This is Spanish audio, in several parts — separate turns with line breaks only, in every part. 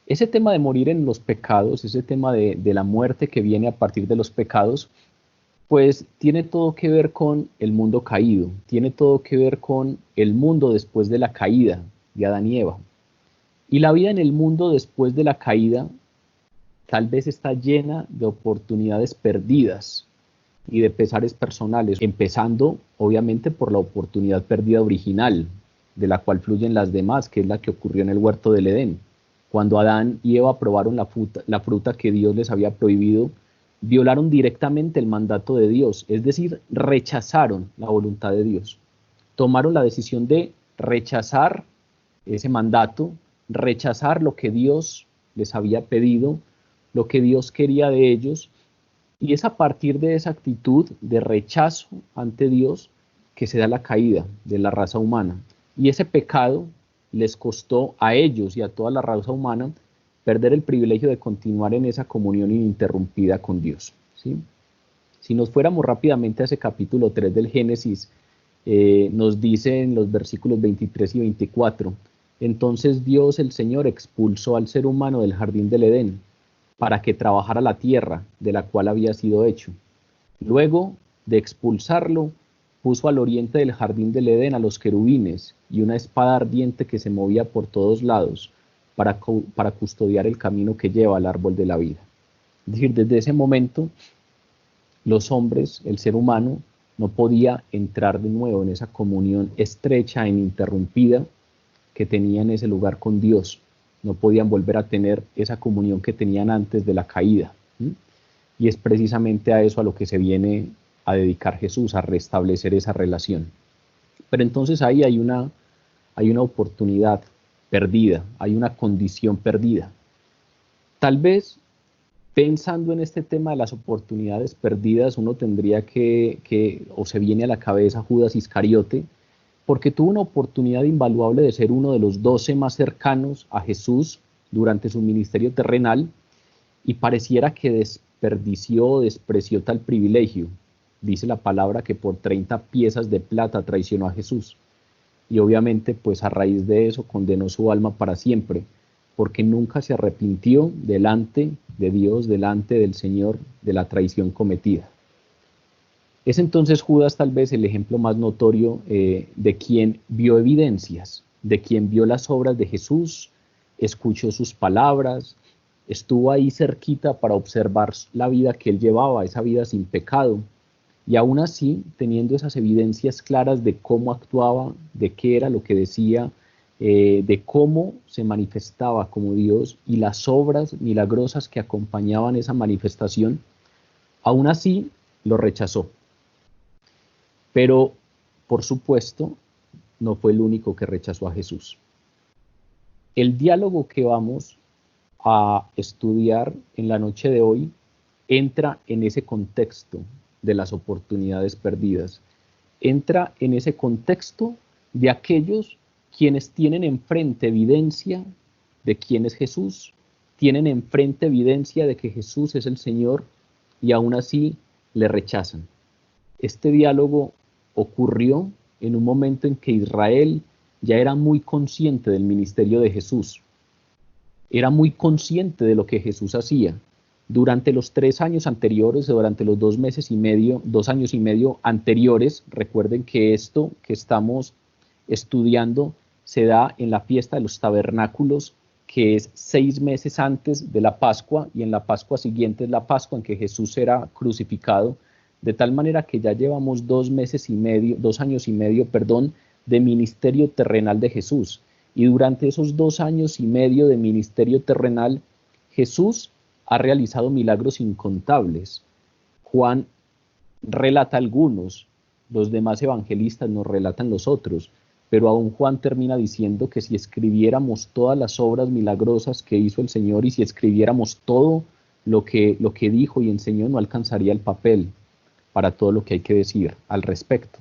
Ese tema de morir en los pecados, ese tema de la muerte que viene a partir de los pecados, pues tiene todo que ver con el mundo caído, tiene todo que ver con el mundo después de la caída de Adán y Eva. Y la vida en el mundo después de la caída tal vez está llena de oportunidades perdidas y de pesares personales, empezando obviamente por la oportunidad perdida original, de la cual fluyen las demás, que es la que ocurrió en el huerto del Edén. Cuando Adán y Eva probaron la fruta que Dios les había prohibido, violaron directamente el mandato de Dios, es decir, rechazaron la voluntad de Dios. Tomaron la decisión de rechazar ese mandato, rechazar lo que Dios les había pedido, lo que Dios quería de ellos, y es a partir de esa actitud de rechazo ante Dios que se da la caída de la raza humana. Y ese pecado les costó a ellos y a toda la raza humana perder el privilegio de continuar en esa comunión ininterrumpida con Dios, ¿sí? Si nos fuéramos rápidamente a ese capítulo 3 del Génesis, nos dice en los versículos 23 y 24, entonces Dios el Señor expulsó al ser humano del jardín del Edén para que trabajara la tierra de la cual había sido hecho. Luego de expulsarlo, puso al oriente del jardín del Edén a los querubines y una espada ardiente que se movía por todos lados para custodiar el camino que lleva al árbol de la vida. Es decir, desde ese momento, los hombres, el ser humano, no podía entrar de nuevo en esa comunión estrecha e ininterrumpida que tenía en ese lugar con Dios. No podían volver a tener esa comunión que tenían antes de la caída. Y es precisamente a eso a lo que se viene a dedicar Jesús, a restablecer esa relación. Pero entonces ahí hay una oportunidad perdida, hay una condición perdida. Tal vez pensando en este tema de las oportunidades perdidas, uno tendría o se viene a la cabeza Judas Iscariote, porque tuvo una oportunidad invaluable de ser uno de los 12 más cercanos a Jesús durante su ministerio terrenal, y pareciera que desperdició, despreció tal privilegio. Dice la palabra que por 30 piezas de plata traicionó a Jesús. Y obviamente, pues a raíz de eso, condenó su alma para siempre, porque nunca se arrepintió delante de Dios, delante del Señor, de la traición cometida. Es entonces Judas tal vez el ejemplo más notorio de quien vio evidencias, de quien vio las obras de Jesús, escuchó sus palabras, estuvo ahí cerquita para observar la vida que él llevaba, esa vida sin pecado, y aún así, teniendo esas evidencias claras de cómo actuaba, de qué era lo que decía, de cómo se manifestaba como Dios y las obras milagrosas que acompañaban esa manifestación, aún así lo rechazó. Pero, por supuesto, no fue el único que rechazó a Jesús. El diálogo que vamos a estudiar en la noche de hoy entra en ese contexto de las oportunidades perdidas. Entra en ese contexto de aquellos quienes tienen enfrente evidencia de quién es Jesús, tienen enfrente evidencia de que Jesús es el Señor y aún así le rechazan. Este diálogo ocurrió en un momento en que Israel ya era muy consciente del ministerio de Jesús, era muy consciente de lo que Jesús hacía. Durante los 3 años anteriores, o durante los 2 años y medio anteriores, recuerden que esto que estamos estudiando se da en la fiesta de los tabernáculos, que es 6 meses antes de la Pascua, y en la Pascua siguiente es la Pascua en que Jesús será crucificado, de tal manera que ya llevamos 2 años y medio, de ministerio terrenal de Jesús. Y durante esos 2 años y medio de ministerio terrenal, Jesús ha realizado milagros incontables. Juan relata algunos, los demás evangelistas nos relatan los otros, pero aún Juan termina diciendo que si escribiéramos todas las obras milagrosas que hizo el Señor y si escribiéramos todo lo que dijo y enseñó, no alcanzaría el papel para todo lo que hay que decir al respecto.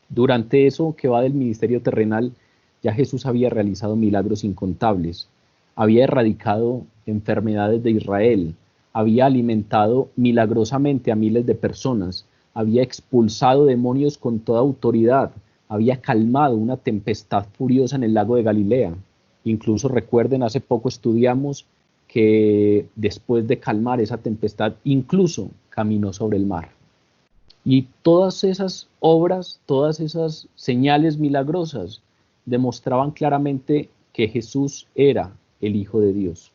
Durante eso que va del ministerio terrenal, ya Jesús había realizado milagros incontables, había erradicado enfermedades de Israel, había alimentado milagrosamente a miles de personas, había expulsado demonios con toda autoridad, había calmado una tempestad furiosa en el lago de Galilea, Incluso recuerden, hace poco estudiamos que después de calmar esa tempestad, incluso caminó sobre el mar. Y todas esas obras, todas esas señales milagrosas demostraban claramente que Jesús era el Hijo de Dios.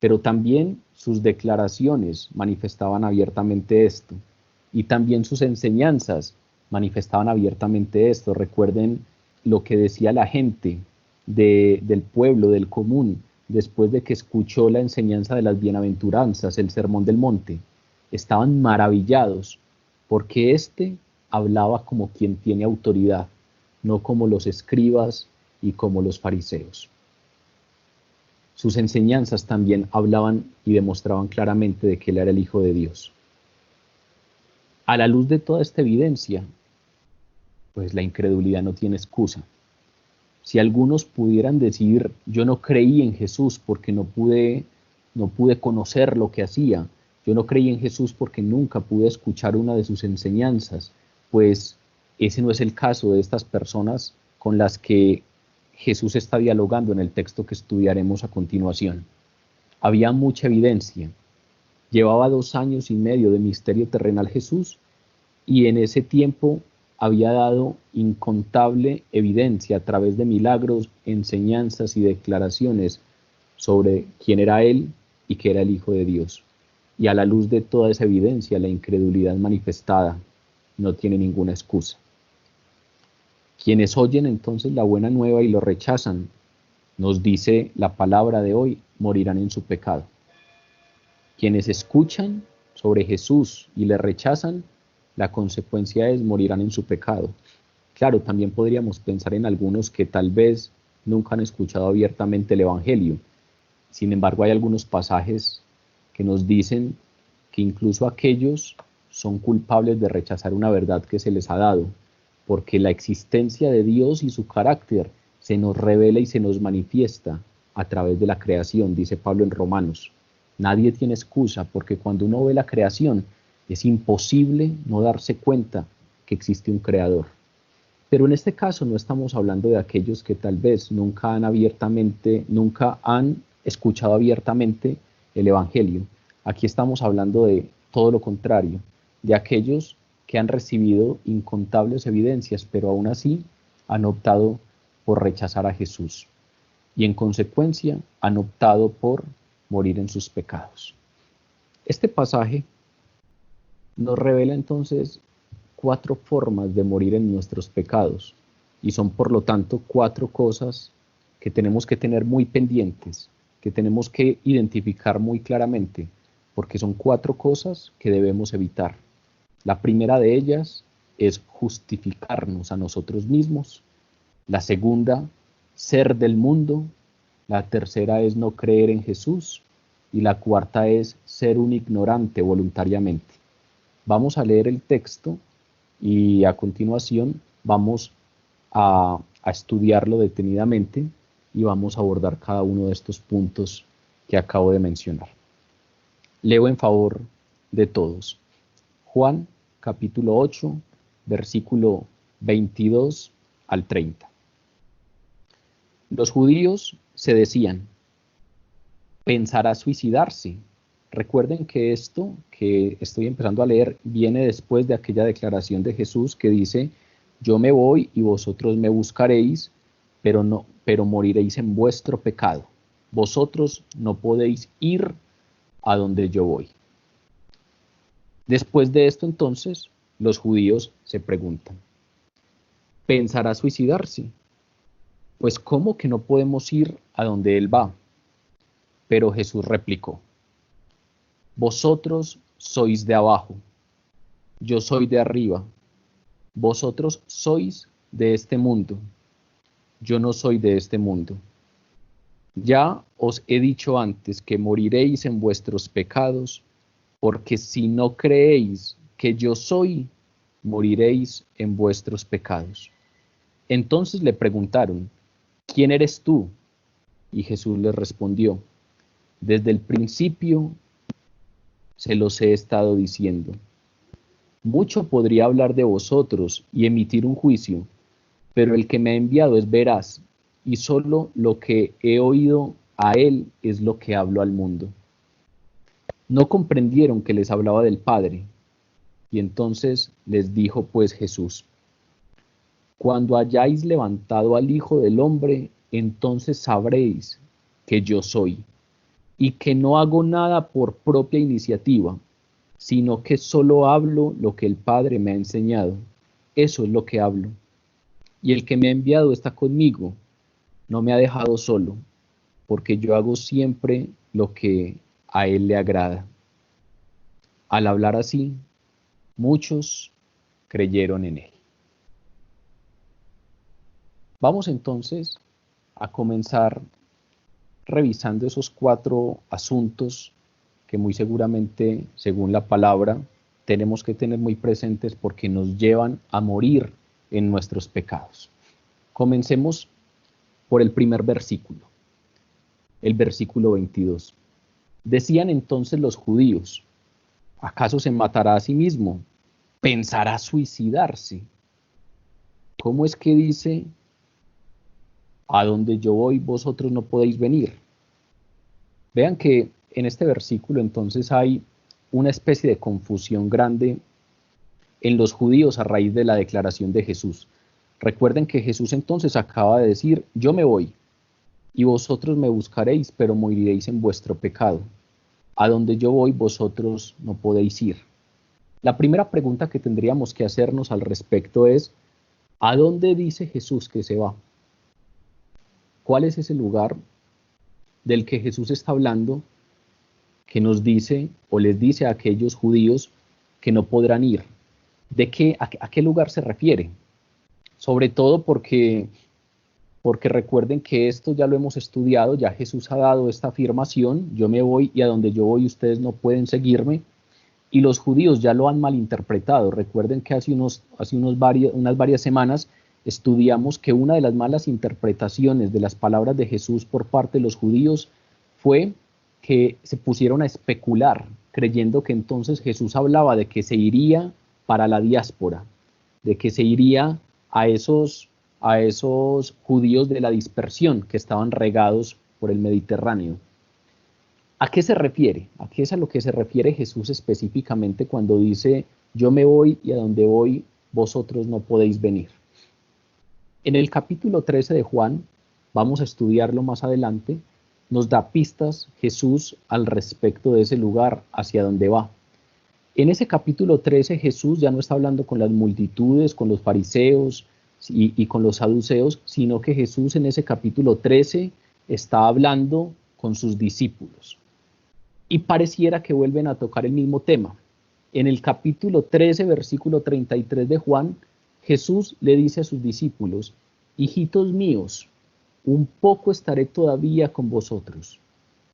Pero también sus declaraciones manifestaban abiertamente esto. Y también sus enseñanzas manifestaban abiertamente esto. Recuerden lo que decía la gente del pueblo, del común, después de que escuchó la enseñanza de las bienaventuranzas, el sermón del monte. Estaban maravillados porque éste hablaba como quien tiene autoridad, no como los escribas y como los fariseos. Sus enseñanzas también hablaban y demostraban claramente de que él era el Hijo de Dios. A la luz de toda esta evidencia, pues la incredulidad no tiene excusa. Si algunos pudieran decir, yo no creí en Jesús porque no pude conocer lo que hacía, yo no creí en Jesús porque nunca pude escuchar una de sus enseñanzas, pues ese no es el caso de estas personas con las que Jesús está dialogando en el texto que estudiaremos a continuación. Había mucha evidencia. Llevaba 2 años y medio de misterio terrenal Jesús, y en ese tiempo había dado incontable evidencia a través de milagros, enseñanzas y declaraciones sobre quién era Él y que era el Hijo de Dios. Y a la luz de toda esa evidencia, la incredulidad manifestada no tiene ninguna excusa. Quienes oyen entonces la buena nueva y lo rechazan, nos dice la palabra de hoy, morirán en su pecado. Quienes escuchan sobre Jesús y le rechazan, la consecuencia es morirán en su pecado. Claro, también podríamos pensar en algunos que tal vez nunca han escuchado abiertamente el Evangelio. Sin embargo, hay algunos pasajes que nos dicen que incluso aquellos son culpables de rechazar una verdad que se les ha dado, porque la existencia de Dios y su carácter se nos revela y se nos manifiesta a través de la creación, dice Pablo en Romanos. Nadie tiene excusa, porque cuando uno ve la creación, es imposible no darse cuenta que existe un creador. Pero en este caso no estamos hablando de aquellos que tal vez nunca han escuchado abiertamente el Evangelio. Aquí estamos hablando de todo lo contrario, de aquellos que han recibido incontables evidencias, pero aún así han optado por rechazar a Jesús. Y en consecuencia han optado por morir en sus pecados. Este pasaje nos revela entonces 4 formas de morir en nuestros pecados, y son por lo tanto 4 cosas que tenemos que tener muy pendientes, que tenemos que identificar muy claramente, porque son 4 cosas que debemos evitar. La primera de ellas es justificarnos a nosotros mismos. La segunda, ser del mundo. La tercera es no creer en Jesús. Y la cuarta es ser un ignorante voluntariamente. Vamos a leer el texto y a continuación vamos a estudiarlo detenidamente y vamos a abordar cada uno de estos puntos que acabo de mencionar. Leo en favor de todos. Juan, capítulo 8, versículo 22 al 30. Los judíos se decían, ¿pensará suicidarse? Recuerden que esto que estoy empezando a leer viene después de aquella declaración de Jesús que dice, yo me voy y vosotros me buscaréis, pero moriréis en vuestro pecado. Vosotros no podéis ir a donde yo voy. Después de esto entonces, los judíos se preguntan, ¿pensará suicidarse? Pues ¿cómo que no podemos ir a donde él va? Pero Jesús replicó, vosotros sois de abajo, yo soy de arriba. Vosotros sois de este mundo, yo no soy de este mundo. Ya os he dicho antes que moriréis en vuestros pecados, porque si no creéis que yo soy, moriréis en vuestros pecados. Entonces le preguntaron, ¿quién eres tú? Y Jesús les respondió, desde el principio se los he estado diciendo. Mucho podría hablar de vosotros y emitir un juicio, pero el que me ha enviado es veraz, y solo lo que he oído a él es lo que hablo al mundo. No comprendieron que les hablaba del Padre, y entonces les dijo pues Jesús: cuando hayáis levantado al Hijo del Hombre, entonces sabréis que yo soy, y que no hago nada por propia iniciativa, sino que solo hablo lo que el Padre me ha enseñado. Eso es lo que hablo. Y el que me ha enviado está conmigo, no me ha dejado solo, porque yo hago siempre lo que a él le agrada. Al hablar así, muchos creyeron en él. Vamos entonces a comenzar revisando esos 4 asuntos que muy seguramente, según la palabra, tenemos que tener muy presentes porque nos llevan a morir en nuestros pecados. Comencemos por el primer versículo, el versículo 22. Decían entonces los judíos: ¿acaso se matará a sí mismo? ¿Pensará suicidarse? ¿Cómo es que dice: a donde yo voy vosotros no podéis venir? Vean que en este versículo entonces hay una especie de confusión grande en los judíos a raíz de la declaración de Jesús. Recuerden que Jesús entonces acaba de decir: yo me voy, y vosotros me buscaréis, pero moriréis en vuestro pecado. A donde yo voy vosotros no podéis ir. La primera pregunta que tendríamos que hacernos al respecto es: ¿a dónde dice Jesús que se va? ¿Cuál es ese lugar del que Jesús está hablando que nos dice o les dice a aquellos judíos que no podrán ir? ¿A qué lugar se refiere? Sobre todo porque recuerden que esto ya lo hemos estudiado, ya Jesús ha dado esta afirmación: yo me voy y a donde yo voy ustedes no pueden seguirme, y los judíos ya lo han malinterpretado. Recuerden que hace unas varias semanas estudiamos que una de las malas interpretaciones de las palabras de Jesús por parte de los judíos fue que se pusieron a especular, creyendo que entonces Jesús hablaba de que se iría para la diáspora, de que se iría a esos judíos de la dispersión que estaban regados por el Mediterráneo. ¿A qué se refiere? ¿A qué es a lo que se refiere Jesús específicamente cuando dice: yo me voy y a donde voy vosotros no podéis venir? En el capítulo 13 de Juan, vamos a estudiarlo más adelante, nos da pistas Jesús al respecto de ese lugar hacia donde va. En ese capítulo 13 Jesús ya no está hablando con las multitudes, con los fariseos y con los saduceos, sino que Jesús en ese capítulo 13 está hablando con sus discípulos. Y pareciera que vuelven a tocar el mismo tema. En el capítulo 13, versículo 33 de Juan, Jesús le dice a sus discípulos: hijitos míos, un poco estaré todavía con vosotros.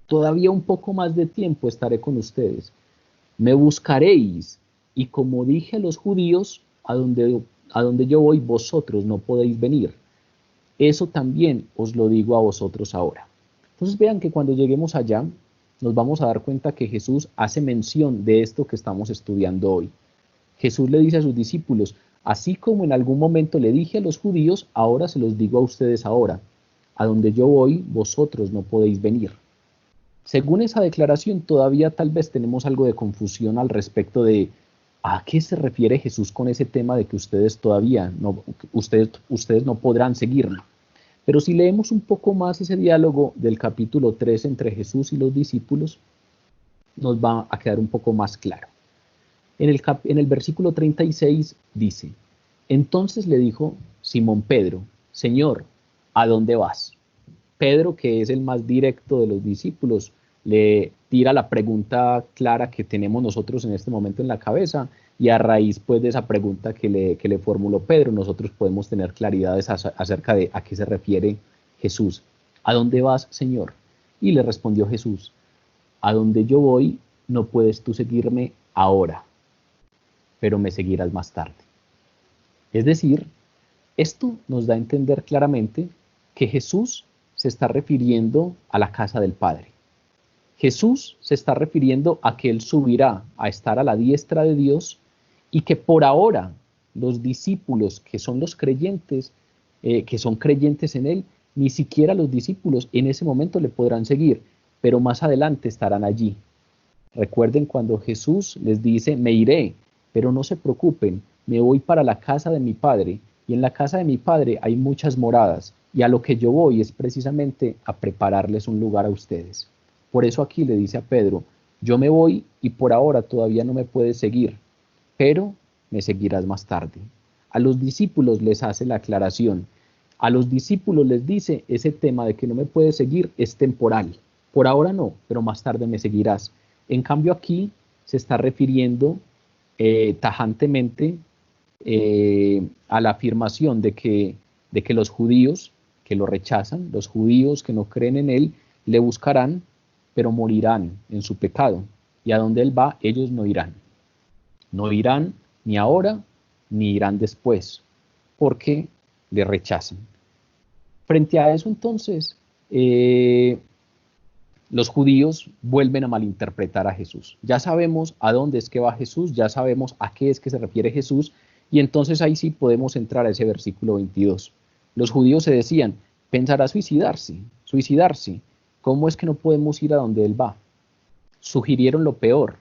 Todavía un poco más de tiempo estaré con ustedes. Me buscaréis, y como dije a los judíos, a donde yo voy vosotros no podéis venir. Eso también os lo digo a vosotros ahora. Entonces vean que cuando lleguemos allá, nos vamos a dar cuenta que Jesús hace mención de esto que estamos estudiando hoy. Jesús le dice a sus discípulos: así como en algún momento le dije a los judíos, ahora se los digo a ustedes ahora. A donde yo voy, vosotros no podéis venir. Según esa declaración, todavía tal vez tenemos algo de confusión al respecto de a qué se refiere Jesús con ese tema de que ustedes no podrán seguirme. Pero si leemos un poco más ese diálogo del capítulo 3 entre Jesús y los discípulos, nos va a quedar un poco más claro. En el versículo 36 dice: entonces le dijo Simón Pedro: Señor, ¿a dónde vas? Pedro, que es el más directo de los discípulos, le tira la pregunta clara que tenemos nosotros en este momento en la cabeza, y a raíz pues de esa pregunta que le formuló Pedro, nosotros podemos tener claridades acerca de a qué se refiere Jesús. ¿A dónde vas, Señor? Y le respondió Jesús: a donde yo voy no puedes tú seguirme ahora, pero me seguirás más tarde. Es decir, esto nos da a entender claramente que Jesús se está refiriendo a la casa del Padre. Jesús se está refiriendo a que Él subirá a estar a la diestra de Dios, y que por ahora los discípulos que son los creyentes, que son creyentes en Él, Ni siquiera los discípulos en ese momento le podrán seguir, pero más adelante estarán allí. Recuerden cuando Jesús les dice, me iré, pero no se preocupen, me voy para la casa de mi Padre, y en la casa de mi Padre hay muchas moradas, y a lo que yo voy es precisamente a prepararles un lugar a ustedes. Por eso aquí le dice a Pedro, yo me voy y por ahora todavía no me puedes seguir, pero me seguirás más tarde. A los discípulos les hace la aclaración. A los discípulos les dice, ese tema de que no me puedes seguir es temporal. Por ahora no, pero más tarde me seguirás. En cambio aquí se está refiriendo tajantemente a la afirmación de que los judíos que lo rechazan, los judíos que no creen en él, le buscarán, pero morirán en su pecado. Y a donde él va, ellos no irán. No irán ni ahora, ni irán después, porque le rechazan. Frente a eso, entonces, los judíos vuelven a malinterpretar a Jesús. Ya sabemos a dónde es que va Jesús, ya sabemos a qué es que se refiere Jesús, y entonces ahí sí podemos entrar a ese versículo 22. Los judíos se decían, pensará suicidarse. ¿Cómo es que no podemos ir a donde él va? Sugirieron lo peor.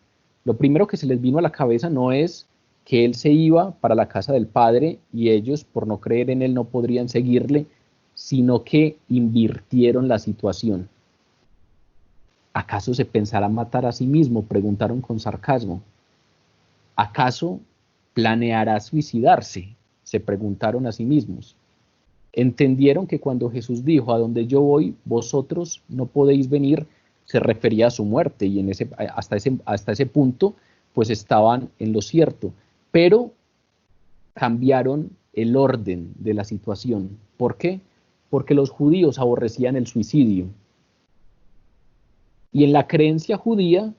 Lo primero que se les vino a la cabeza no es que él se iba para la casa del Padre y ellos, por no creer en él, no podrían seguirle, sino que invirtieron la situación. ¿Acaso se pensará matar a sí mismo?, preguntaron con sarcasmo. ¿Acaso planeará suicidarse?, se preguntaron a sí mismos. Entendieron que cuando Jesús dijo, a donde yo voy, vosotros no podéis venir, se refería a su muerte, y hasta ese punto, pues estaban en lo cierto, pero cambiaron el orden de la situación. ¿Por qué? Porque los judíos aborrecían el suicidio. Y en la creencia judía,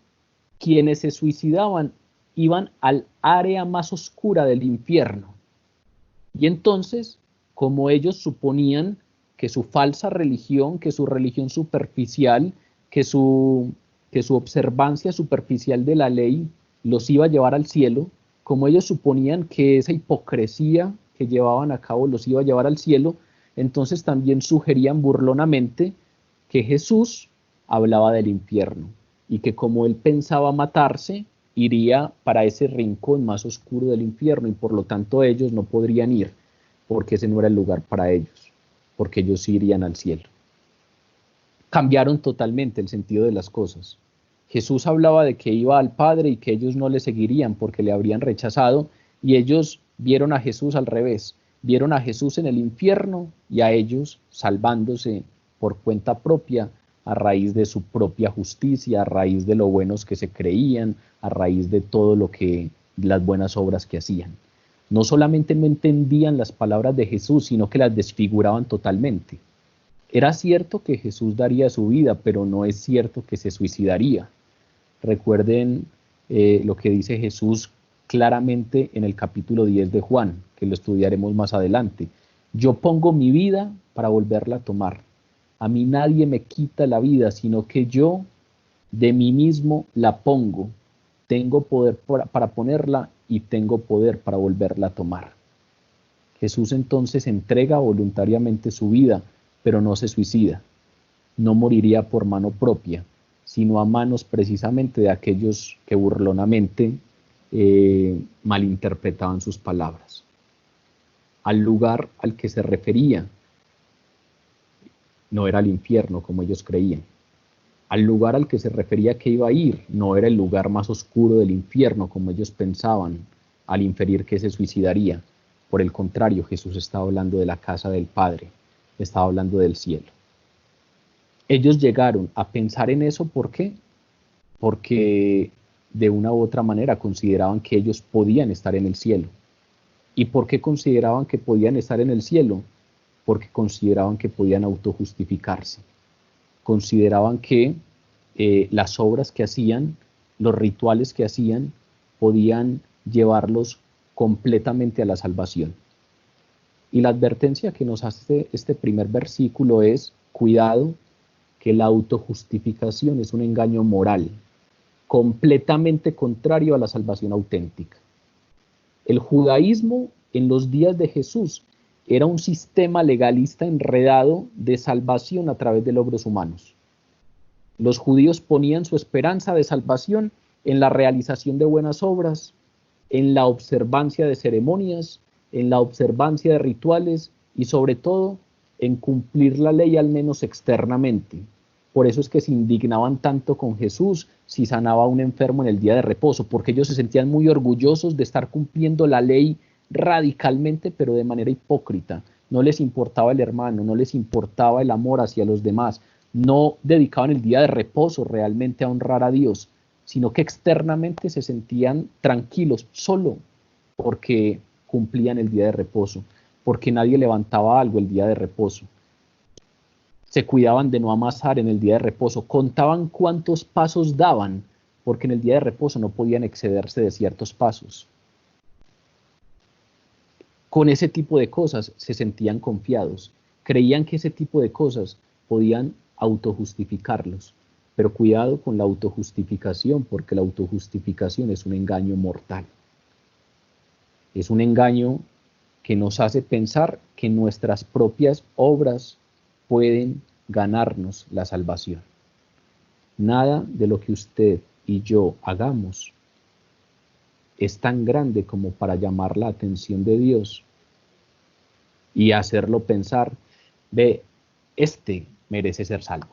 quienes se suicidaban iban al área más oscura del infierno. Y entonces, como ellos suponían que su falsa religión, que su religión superficial, que su observancia superficial de la ley los iba a llevar al cielo, como ellos suponían que esa hipocresía que llevaban a cabo los iba a llevar al cielo, entonces también sugerían burlonamente que Jesús hablaba del infierno y que como él pensaba matarse, iría para ese rincón más oscuro del infierno y por lo tanto ellos no podrían ir porque ese no era el lugar para ellos, porque ellos sí irían al cielo. Cambiaron totalmente el sentido de las cosas. Jesús hablaba de que iba al Padre y que ellos no le seguirían porque le habrían rechazado, y ellos vieron a Jesús al revés, vieron a Jesús en el infierno y a ellos salvándose por cuenta propia a raíz de su propia justicia, a raíz de lo buenos que se creían, a raíz de todo lo que, las buenas obras que hacían. No solamente no entendían las palabras de Jesús, sino que las desfiguraban totalmente. Era cierto que Jesús daría su vida, pero no es cierto que se suicidaría. Recuerden lo que dice Jesús claramente en el capítulo 10 de Juan, que lo estudiaremos más adelante. Yo pongo mi vida para volverla a tomar. A mí nadie me quita la vida, sino que yo de mí mismo la pongo. Tengo poder para ponerla y tengo poder para volverla a tomar. Jesús entonces entrega voluntariamente su vida, pero no se suicida. No moriría por mano propia, sino a manos precisamente de aquellos que burlonamente malinterpretaban sus palabras. Al lugar al que se refería no era el infierno como ellos creían. Al lugar al que se refería que iba a ir no era el lugar más oscuro del infierno como ellos pensaban al inferir que se suicidaría. Por el contrario, Jesús estaba hablando de la casa del Padre, estaba hablando del cielo. Ellos llegaron a pensar en eso, ¿por qué? Porque de una u otra manera consideraban que ellos podían estar en el cielo. ¿Y por qué consideraban que podían estar en el cielo? Porque consideraban que podían autojustificarse. Consideraban que las obras que hacían, los rituales que hacían, podían llevarlos completamente a la salvación. Y la advertencia que nos hace este primer versículo es, cuidado, que la autojustificación es un engaño moral, completamente contrario a la salvación auténtica. El judaísmo en los días de Jesús Era un sistema legalista enredado de salvación a través de logros humanos. Los judíos ponían su esperanza de salvación en la realización de buenas obras, en la observancia de ceremonias, en la observancia de rituales y sobre todo en cumplir la ley al menos externamente. Por eso es que se indignaban tanto con Jesús si sanaba a un enfermo en el día de reposo, porque ellos se sentían muy orgullosos de estar cumpliendo la ley radicalmente, pero de manera hipócrita. No les importaba el hermano, no les importaba el amor hacia los demás, no dedicaban el día de reposo realmente a honrar a Dios, sino que externamente se sentían tranquilos solo porque cumplían el día de reposo, porque nadie levantaba algo el día de reposo. Se cuidaban de no amasar en el día de reposo, contaban cuántos pasos daban, porque en el día de reposo no podían excederse de ciertos pasos. Con ese tipo de cosas se sentían confiados, creían que ese tipo de cosas podían autojustificarlos, pero cuidado con la autojustificación, porque la autojustificación es un engaño mortal. Es un engaño que nos hace pensar que nuestras propias obras pueden ganarnos la salvación. Nada de lo que usted y yo hagamos es tan grande como para llamar la atención de Dios y hacerlo pensar, ve, este merece ser salvo.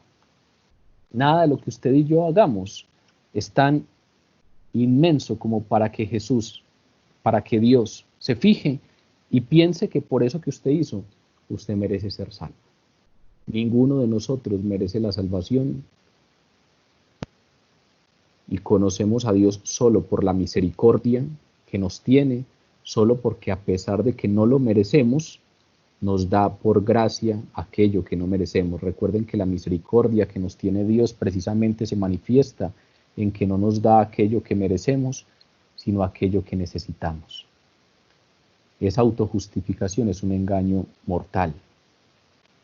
Nada de lo que usted y yo hagamos es tan inmenso como para que Jesús, para que Dios se fije y piense que por eso que usted hizo, usted merece ser salvo. Ninguno de nosotros merece la salvación y conocemos a Dios solo por la misericordia que nos tiene, solo porque a pesar de que no lo merecemos, nos da por gracia aquello que no merecemos. Recuerden que la misericordia que nos tiene Dios precisamente se manifiesta en que no nos da aquello que merecemos, sino aquello que necesitamos. Esa autojustificación es un engaño mortal.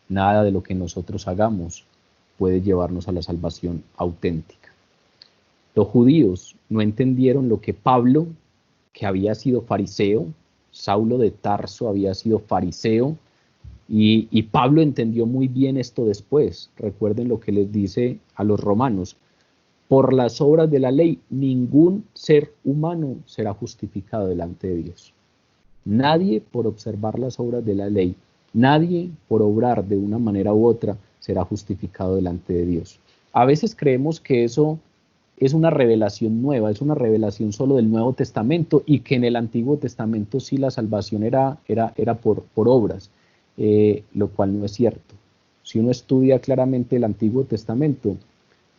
Nada de lo que nosotros hagamos puede llevarnos a la salvación auténtica. Los judíos no entendieron lo que Pablo, que había sido fariseo, Saulo de Tarso había sido fariseo, y Pablo entendió muy bien esto después. Recuerden lo que les dice a los romanos: por las obras de la ley, ningún ser humano será justificado delante de Dios. Nadie por observar las obras de la ley, nadie por obrar de una manera u otra será justificado delante de Dios. A veces creemos que eso es una revelación nueva, es una revelación solo del Nuevo Testamento y que en el Antiguo Testamento sí la salvación era por obras, lo cual no es cierto. Si uno estudia claramente el Antiguo Testamento,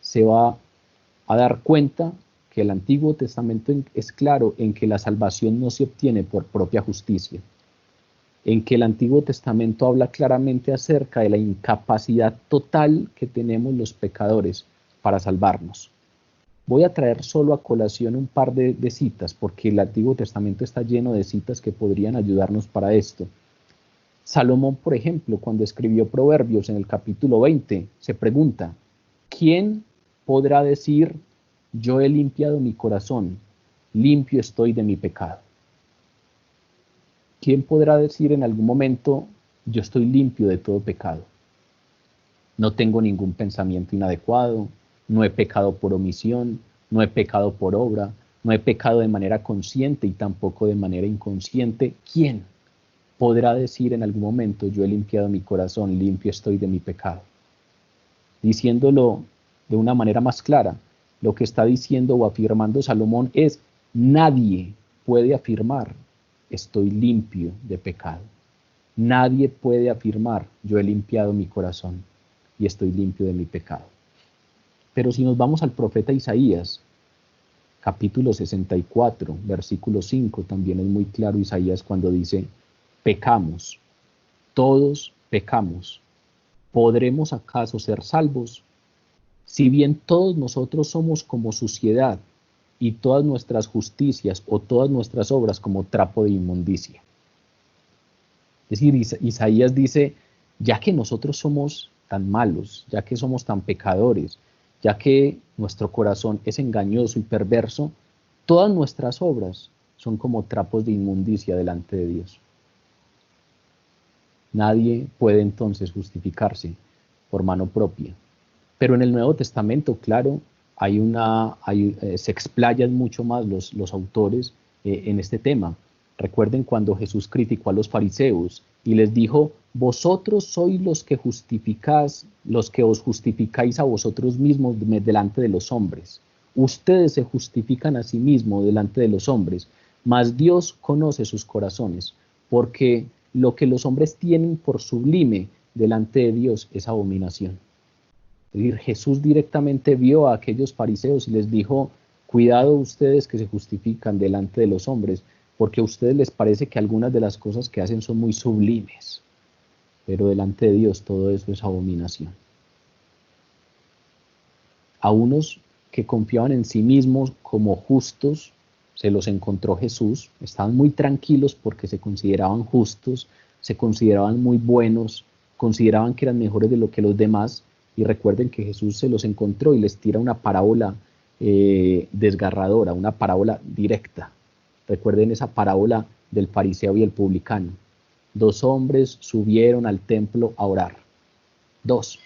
se va a dar cuenta que el Antiguo Testamento es claro en que la salvación no se obtiene por propia justicia, en que el Antiguo Testamento habla claramente acerca de la incapacidad total que tenemos los pecadores para salvarnos. Voy a traer solo a colación un par de citas, porque el Antiguo Testamento está lleno de citas que podrían ayudarnos para esto. Salomón, por ejemplo, cuando escribió Proverbios en el capítulo 20, se pregunta: ¿quién podrá decir, yo he limpiado mi corazón, limpio estoy de mi pecado? ¿Quién podrá decir en algún momento, yo estoy limpio de todo pecado? No tengo ningún pensamiento inadecuado, no he pecado por omisión, no he pecado por obra, no he pecado de manera consciente y tampoco de manera inconsciente. ¿Quién podrá decir en algún momento, yo he limpiado mi corazón, limpio estoy de mi pecado? Diciéndolo de una manera más clara, lo que está diciendo o afirmando Salomón es: nadie puede afirmar, estoy limpio de pecado. Nadie puede afirmar, yo he limpiado mi corazón y estoy limpio de mi pecado. Pero si nos vamos al profeta Isaías, capítulo 64, versículo 5, también es muy claro Isaías cuando dice: pecamos, todos pecamos, ¿podremos acaso ser salvos? Si bien todos nosotros somos como suciedad, y todas nuestras justicias o todas nuestras obras como trapo de inmundicia. Es decir, Isaías dice, ya que nosotros somos tan malos, ya que somos tan pecadores, ya que nuestro corazón es engañoso y perverso, todas nuestras obras son como trapos de inmundicia delante de Dios. Nadie puede entonces justificarse por mano propia. Pero en el Nuevo Testamento, claro, se explayan mucho más los autores en este tema. Recuerden cuando Jesús criticó a los fariseos y les dijo: vosotros sois los que os justificáis a vosotros mismos delante de los hombres. Ustedes se justifican a sí mismos delante de los hombres, mas Dios conoce sus corazones, porque lo que los hombres tienen por sublime delante de Dios es abominación. Es decir, Jesús directamente vio a aquellos fariseos y les dijo: cuidado ustedes que se justifican delante de los hombres, porque a ustedes les parece que algunas de las cosas que hacen son muy sublimes, pero delante de Dios todo eso es abominación. A unos que confiaban en sí mismos como justos, se los encontró Jesús, estaban muy tranquilos porque se consideraban justos, se consideraban muy buenos, consideraban que eran mejores de lo que los demás, y recuerden que Jesús se los encontró y les tira una parábola desgarradora, una parábola directa. Recuerden esa parábola del fariseo y el publicano. 2 hombres subieron al templo a orar. 2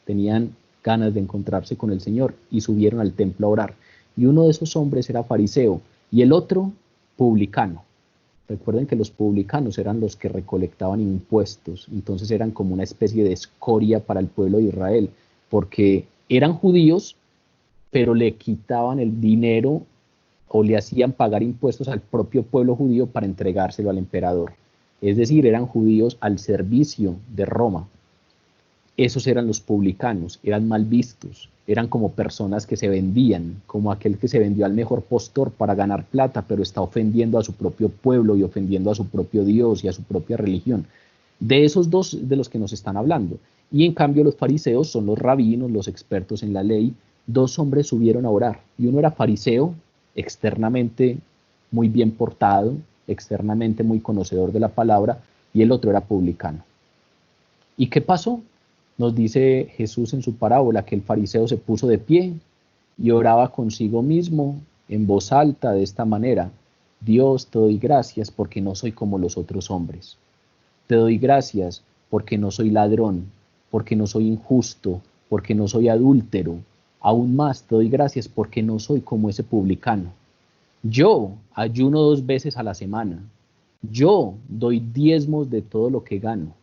tenían ganas de encontrarse con el Señor y subieron al templo a orar. Y uno de esos hombres era fariseo y el otro publicano. Recuerden que los publicanos eran los que recolectaban impuestos, entonces eran como una especie de escoria para el pueblo de Israel, porque eran judíos, pero le quitaban el dinero o le hacían pagar impuestos al propio pueblo judío para entregárselo al emperador. Es decir, eran judíos al servicio de Roma. Esos eran los publicanos, eran mal vistos, eran como personas que se vendían, como aquel que se vendió al mejor postor para ganar plata, pero está ofendiendo a su propio pueblo y ofendiendo a su propio Dios y a su propia religión. De esos 2 de los que nos están hablando. Y en cambio los fariseos son los rabinos, los expertos en la ley. 2 hombres subieron a orar, y uno era fariseo, externamente muy bien portado, externamente muy conocedor de la palabra, y el otro era publicano. ¿Y qué pasó? Nos dice Jesús en su parábola que el fariseo se puso de pie y oraba consigo mismo en voz alta de esta manera: Dios, te doy gracias porque no soy como los otros hombres. Te doy gracias porque no soy ladrón, porque no soy injusto, porque no soy adúltero. Aún más te doy gracias porque no soy como ese publicano. Yo ayuno 2 veces a la semana. Yo doy diezmos de todo lo que gano.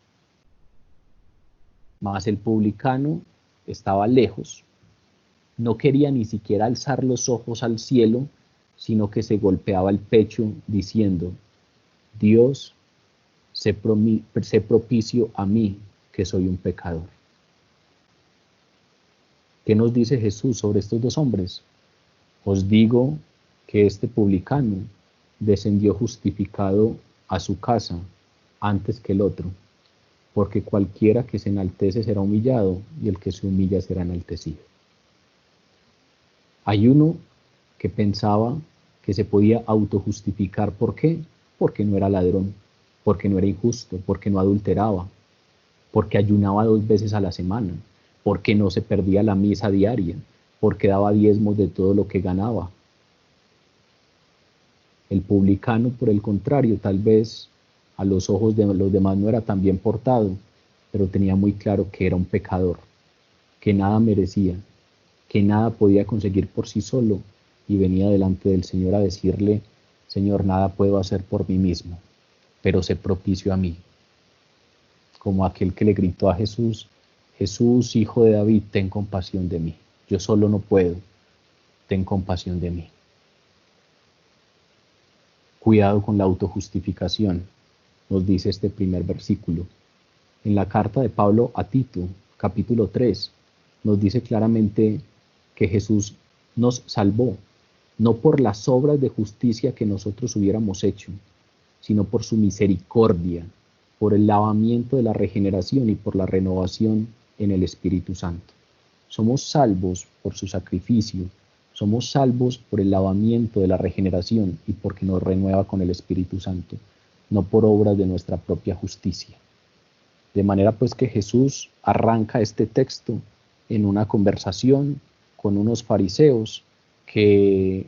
Mas el publicano estaba lejos, no quería ni siquiera alzar los ojos al cielo, sino que se golpeaba el pecho diciendo: Dios, sé propicio a mí, que soy un pecador. ¿Qué nos dice Jesús sobre estos 2 hombres? Os digo que este publicano descendió justificado a su casa antes que el otro, porque cualquiera que se enaltece será humillado, y el que se humilla será enaltecido. Hay uno que pensaba que se podía autojustificar. ¿Por qué? Porque no era ladrón, porque no era injusto, porque no adulteraba, porque ayunaba 2 veces a la semana, porque no se perdía la misa diaria, porque daba diezmos de todo lo que ganaba. El publicano, por el contrario, tal vez a los ojos de los demás no era tan bien portado, pero tenía muy claro que era un pecador, que nada merecía, que nada podía conseguir por sí solo, y venía delante del Señor a decirle: Señor, nada puedo hacer por mí mismo, pero sé propicio a mí. Como aquel que le gritó a Jesús: Jesús, hijo de David, ten compasión de mí. Yo solo no puedo, ten compasión de mí. Cuidado con la autojustificación, nos dice este primer versículo. En la carta de Pablo a Tito, capítulo 3, nos dice claramente que Jesús nos salvó, no por las obras de justicia que nosotros hubiéramos hecho, sino por su misericordia, por el lavamiento de la regeneración y por la renovación en el Espíritu Santo. Somos salvos por su sacrificio, somos salvos por el lavamiento de la regeneración y porque nos renueva con el Espíritu Santo, no por obras de nuestra propia justicia. De manera pues que Jesús arranca este texto en una conversación con unos fariseos que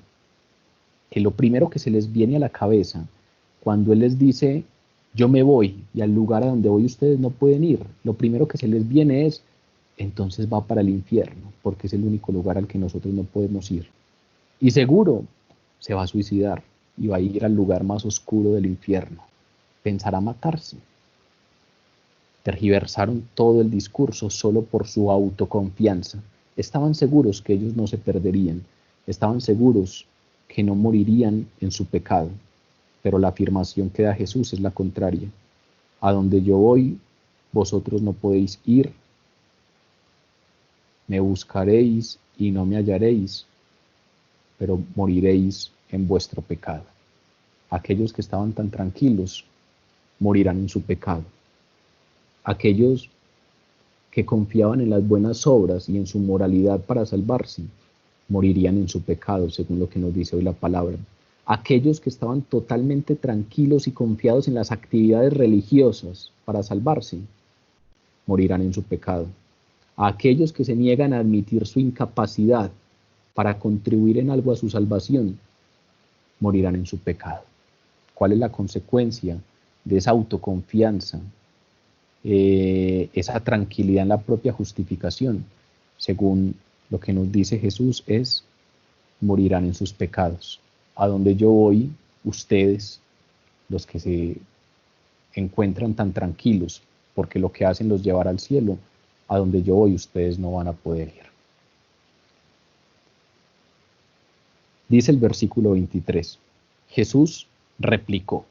lo primero que se les viene a la cabeza cuando Él les dice: yo me voy y al lugar a donde voy ustedes no pueden ir, lo primero que se les viene es, entonces va para el infierno, porque es el único lugar al que nosotros no podemos ir. Y seguro se va a suicidar y va a ir al lugar más oscuro del infierno. Pensará matarse. Tergiversaron todo el discurso solo por su autoconfianza. Estaban seguros que ellos no se perderían. Estaban seguros que no morirían en su pecado. Pero la afirmación que da Jesús es la contraria. A donde yo voy, vosotros no podéis ir. Me buscaréis y no me hallaréis, pero moriréis en vuestro pecado. Aquellos que estaban tan tranquilos morirán en su pecado. Aquellos que confiaban en las buenas obras y en su moralidad para salvarse, morirían en su pecado, según lo que nos dice hoy la palabra. Aquellos que estaban totalmente tranquilos y confiados en las actividades religiosas para salvarse, morirán en su pecado. A aquellos que se niegan a admitir su incapacidad para contribuir en algo a su salvación, morirán en su pecado. ¿Cuál es la consecuencia de esa autoconfianza, esa tranquilidad en la propia justificación? Según lo que nos dice Jesús es, morirán en sus pecados. A donde yo voy, ustedes, los que se encuentran tan tranquilos, porque lo que hacen los llevará al cielo, a donde yo voy, ustedes no van a poder ir. Dice el versículo 23, Jesús replicó,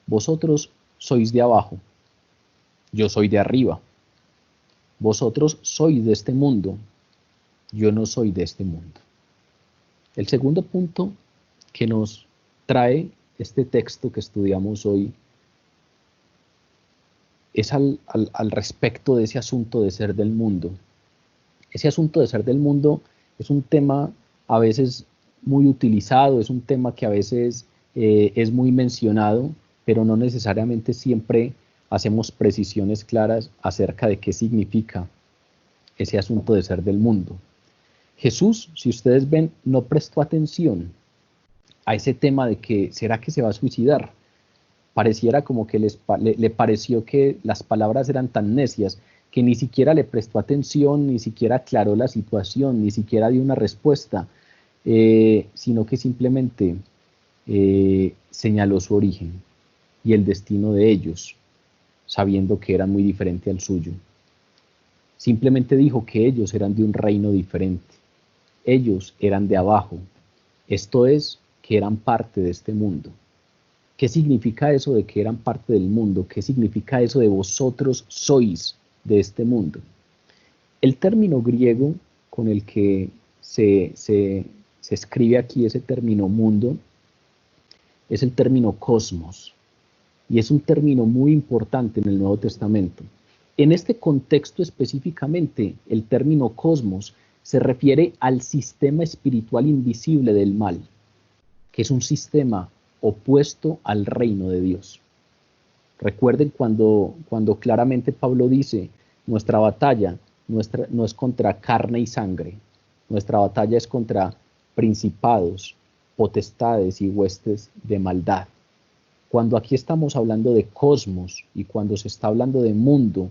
vosotros sois de abajo, yo soy de arriba. Vosotros sois de este mundo, yo no soy de este mundo. El segundo punto que nos trae este texto que estudiamos hoy es al respecto de ese asunto de ser del mundo. Ese asunto de ser del mundo es un tema a veces muy utilizado, es un tema que a veces es muy mencionado, pero no necesariamente siempre hacemos precisiones claras acerca de qué significa ese asunto de ser del mundo. Jesús, si ustedes ven, no prestó atención a ese tema de que ¿será que se va a suicidar? Pareciera como que le pareció que las palabras eran tan necias que ni siquiera le prestó atención, ni siquiera aclaró la situación, ni siquiera dio una respuesta, sino que simplemente señaló su origen y el destino de ellos, sabiendo que era muy diferente al suyo. Simplemente dijo que ellos eran de un reino diferente. Ellos eran de abajo, esto es, que eran parte de este mundo. ¿Qué significa eso de que eran parte del mundo? ¿Qué significa eso de vosotros sois de este mundo? El término griego con el que se escribe aquí ese término mundo es el término cosmos, y es un término muy importante en el Nuevo Testamento. En este contexto específicamente, el término cosmos se refiere al sistema espiritual invisible del mal, que es un sistema opuesto al reino de Dios. Recuerden cuando claramente Pablo dice, nuestra batalla no es contra carne y sangre, nuestra batalla es contra principados, potestades y huestes de maldad. Cuando aquí estamos hablando de cosmos y cuando se está hablando de mundo,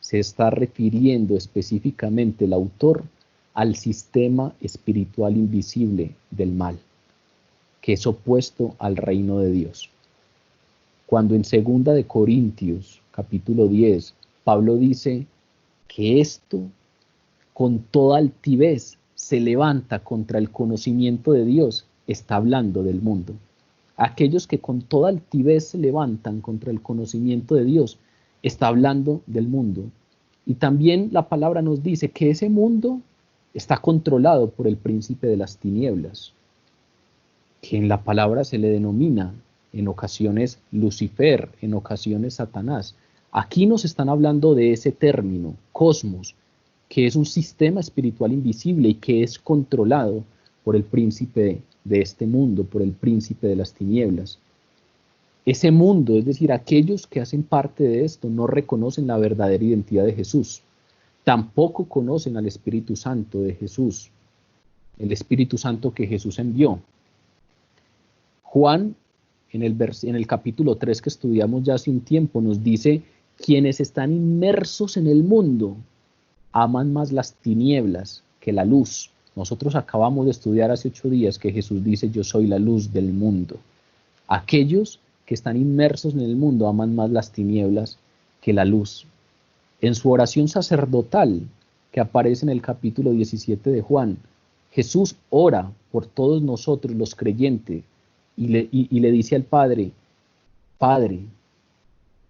se está refiriendo específicamente el autor al sistema espiritual invisible del mal, que es opuesto al reino de Dios. Cuando en 2 de Corintios, capítulo 10, Pablo dice que esto con toda altivez se levanta contra el conocimiento de Dios, está hablando del mundo. Aquellos que con toda altivez se levantan contra el conocimiento de Dios, está hablando del mundo. Y también la palabra nos dice que ese mundo está controlado por el príncipe de las tinieblas, que en la palabra se le denomina en ocasiones Lucifer, en ocasiones Satanás. Aquí nos están hablando de ese término, cosmos, que es un sistema espiritual invisible y que es controlado por el príncipe de este mundo, por el príncipe de las tinieblas. Ese mundo, es decir, aquellos que hacen parte de esto, no reconocen la verdadera identidad de Jesús. Tampoco conocen al Espíritu Santo de Jesús, el Espíritu Santo que Jesús envió. Juan en el capítulo 3 que estudiamos ya hace un tiempo, nos dice, quienes están inmersos en el mundo aman más las tinieblas que la luz. Nosotros acabamos de estudiar hace 8 días que Jesús dice, yo soy la luz del mundo. Aquellos que están inmersos en el mundo aman más las tinieblas que la luz. En su oración sacerdotal, que aparece en el capítulo 17 de Juan, Jesús ora por todos nosotros los creyentes y le dice al Padre, Padre,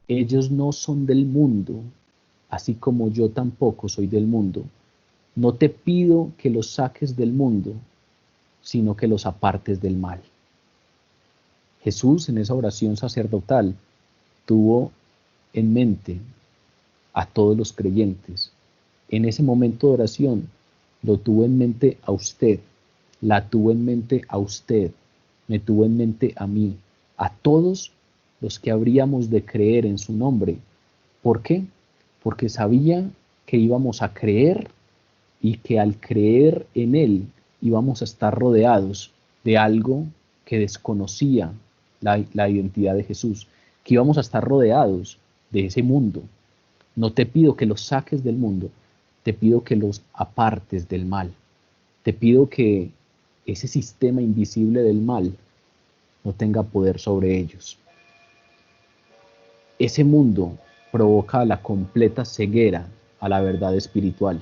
ellos no son del mundo, así como yo tampoco soy del mundo. No te pido que los saques del mundo, sino que los apartes del mal. Jesús en esa oración sacerdotal tuvo en mente a todos los creyentes. En ese momento de oración lo tuvo en mente a usted, la tuvo en mente a usted, me tuvo en mente a mí, a todos los que habríamos de creer en su nombre. ¿Por qué? Porque sabía que íbamos a creer y que al creer en Él íbamos a estar rodeados de algo que desconocía la identidad de Jesús, que íbamos a estar rodeados de ese mundo. No te pido que los saques del mundo, te pido que los apartes del mal. Te pido que ese sistema invisible del mal no tenga poder sobre ellos. Ese mundo provoca la completa ceguera a la verdad espiritual.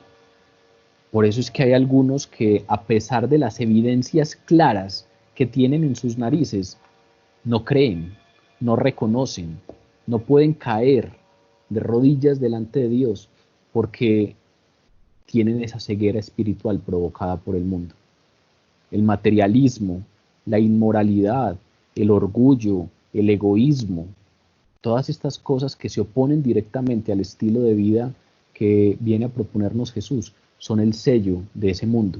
Por eso es que hay algunos que, a pesar de las evidencias claras que tienen en sus narices, no creen, no reconocen, no pueden caer de rodillas delante de Dios porque tienen esa ceguera espiritual provocada por el mundo. El materialismo, la inmoralidad, el orgullo, el egoísmo, todas estas cosas que se oponen directamente al estilo de vida que viene a proponernos Jesús, son el sello de ese mundo.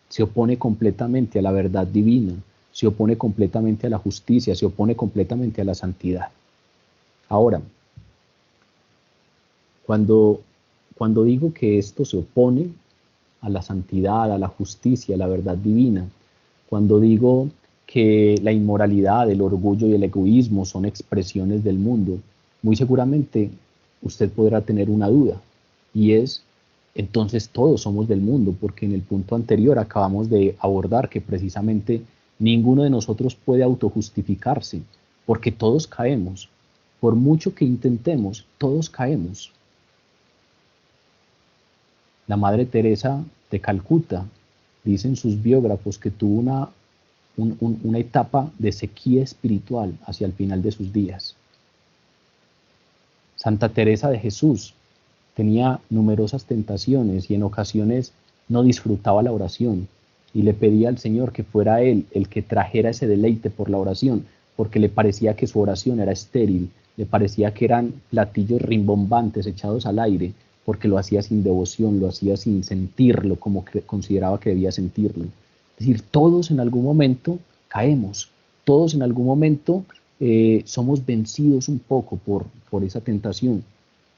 Se opone completamente a la verdad divina, se opone completamente a la justicia, se opone completamente a la santidad. Ahora, cuando digo que esto se opone a la santidad, a la justicia, a la verdad divina, cuando digo que la inmoralidad, el orgullo y el egoísmo son expresiones del mundo, muy seguramente usted podrá tener una duda, y es, entonces todos somos del mundo, porque en el punto anterior acabamos de abordar que precisamente ninguno de nosotros puede autojustificarse, porque todos caemos. Por mucho que intentemos, todos caemos. La Madre Teresa de Calcuta, dicen sus biógrafos que tuvo una etapa de sequía espiritual hacia el final de sus días. Santa Teresa de Jesús tenía numerosas tentaciones y en ocasiones no disfrutaba la oración y le pedía al Señor que fuera Él el que trajera ese deleite por la oración, porque le parecía que su oración era estéril, le parecía que eran platillos rimbombantes echados al aire, porque lo hacía sin devoción, lo hacía sin sentirlo como consideraba que debía sentirlo. Es decir, todos en algún momento caemos, todos en algún momento somos vencidos un poco por esa tentación.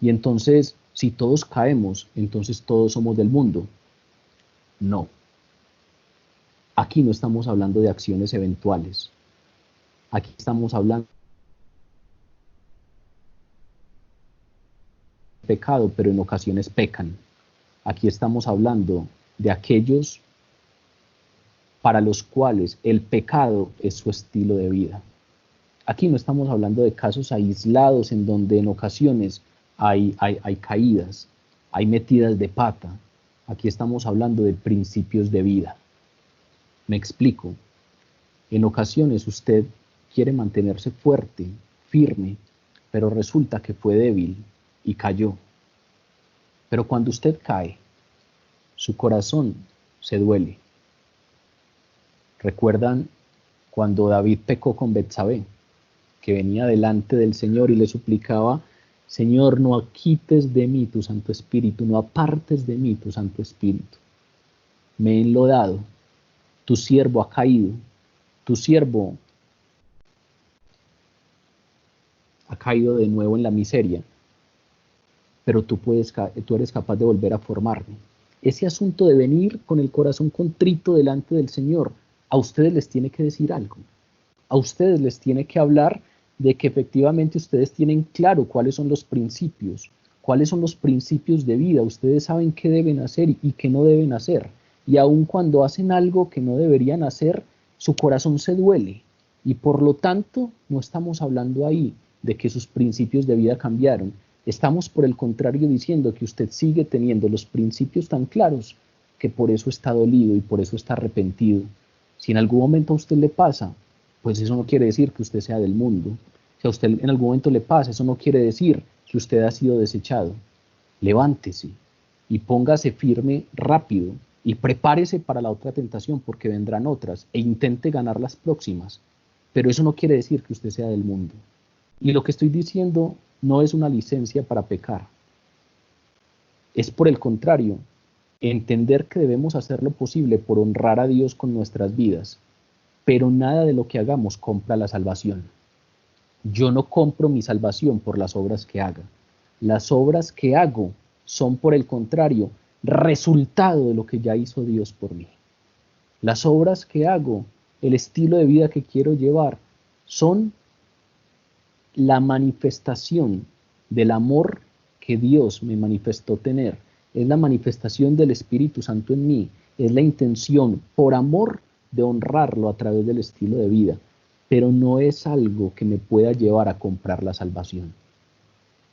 Y entonces, si todos caemos, entonces todos somos del mundo. No. Aquí no estamos hablando de acciones eventuales. Aquí estamos hablando de pecado, pero en ocasiones pecan. Aquí estamos hablando de aquellos para los cuales el pecado es su estilo de vida. Aquí no estamos hablando de casos aislados en donde en ocasiones hay caídas, hay metidas de pata. Aquí estamos hablando de principios de vida. Me explico. En ocasiones usted quiere mantenerse fuerte, firme, pero resulta que fue débil y cayó. Pero cuando usted cae, su corazón se duele. ¿Recuerdan cuando David pecó con Betsabé, que venía delante del Señor y le suplicaba, Señor, no quites de mí tu Santo Espíritu, no apartes de mí tu Santo Espíritu? Me he enlodado, tu siervo ha caído, tu siervo ha caído de nuevo en la miseria, pero tú eres capaz de volver a formarme. Ese asunto de venir con el corazón contrito delante del Señor, a ustedes les tiene que decir algo. A ustedes les tiene que hablar de que efectivamente ustedes tienen claro cuáles son los principios de vida. Ustedes saben qué deben hacer y qué no deben hacer. Y aun cuando hacen algo que no deberían hacer, su corazón se duele. Y por lo tanto, no estamos hablando ahí de que sus principios de vida cambiaron. Estamos por el contrario diciendo que usted sigue teniendo los principios tan claros que por eso está dolido y por eso está arrepentido. Si en algún momento a usted le pasa, pues eso no quiere decir que usted sea del mundo. Si a usted en algún momento le pasa, eso no quiere decir que usted ha sido desechado. Levántese y póngase firme rápido y prepárese para la otra tentación porque vendrán otras e intente ganar las próximas. Pero eso no quiere decir que usted sea del mundo. Y lo que estoy diciendo no es una licencia para pecar. Es por el contrario, entender que debemos hacer lo posible por honrar a Dios con nuestras vidas, pero nada de lo que hagamos compra la salvación. Yo no compro mi salvación por las obras que haga. Las obras que hago son, por el contrario, resultado de lo que ya hizo Dios por mí. Las obras que hago, el estilo de vida que quiero llevar, son la manifestación del amor que Dios me manifestó tener. Es la manifestación del Espíritu Santo en mí. Es la intención, por amor, de honrarlo a través del estilo de vida. Pero no es algo que me pueda llevar a comprar la salvación.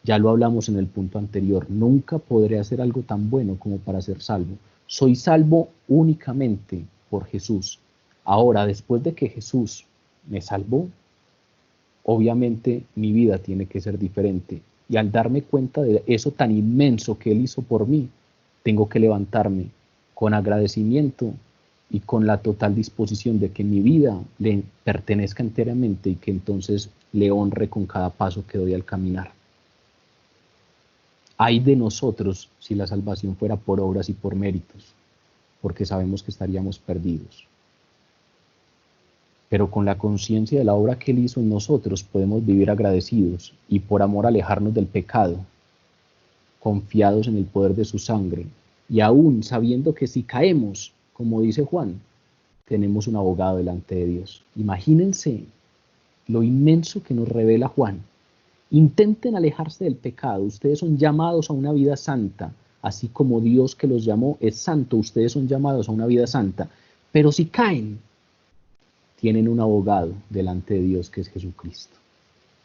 Ya lo hablamos en el punto anterior. Nunca podré hacer algo tan bueno como para ser salvo. Soy salvo únicamente por Jesús. Ahora, después de que Jesús me salvó, obviamente mi vida tiene que ser diferente. Y al darme cuenta de eso tan inmenso que Él hizo por mí, tengo que levantarme con agradecimiento y con la total disposición de que mi vida le pertenezca enteramente y que entonces le honre con cada paso que doy al caminar. Ay de nosotros si la salvación fuera por obras y por méritos, porque sabemos que estaríamos perdidos. Pero con la conciencia de la obra que Él hizo en nosotros podemos vivir agradecidos y por amor alejarnos del pecado, confiados en el poder de su sangre y aún sabiendo que si caemos, como dice Juan, tenemos un abogado delante de Dios. Imagínense lo inmenso que nos revela Juan. Intenten alejarse del pecado. Ustedes son llamados a una vida santa, así como Dios que los llamó es santo. Ustedes son llamados a una vida santa. Pero si caen, tienen un abogado delante de Dios que es Jesucristo.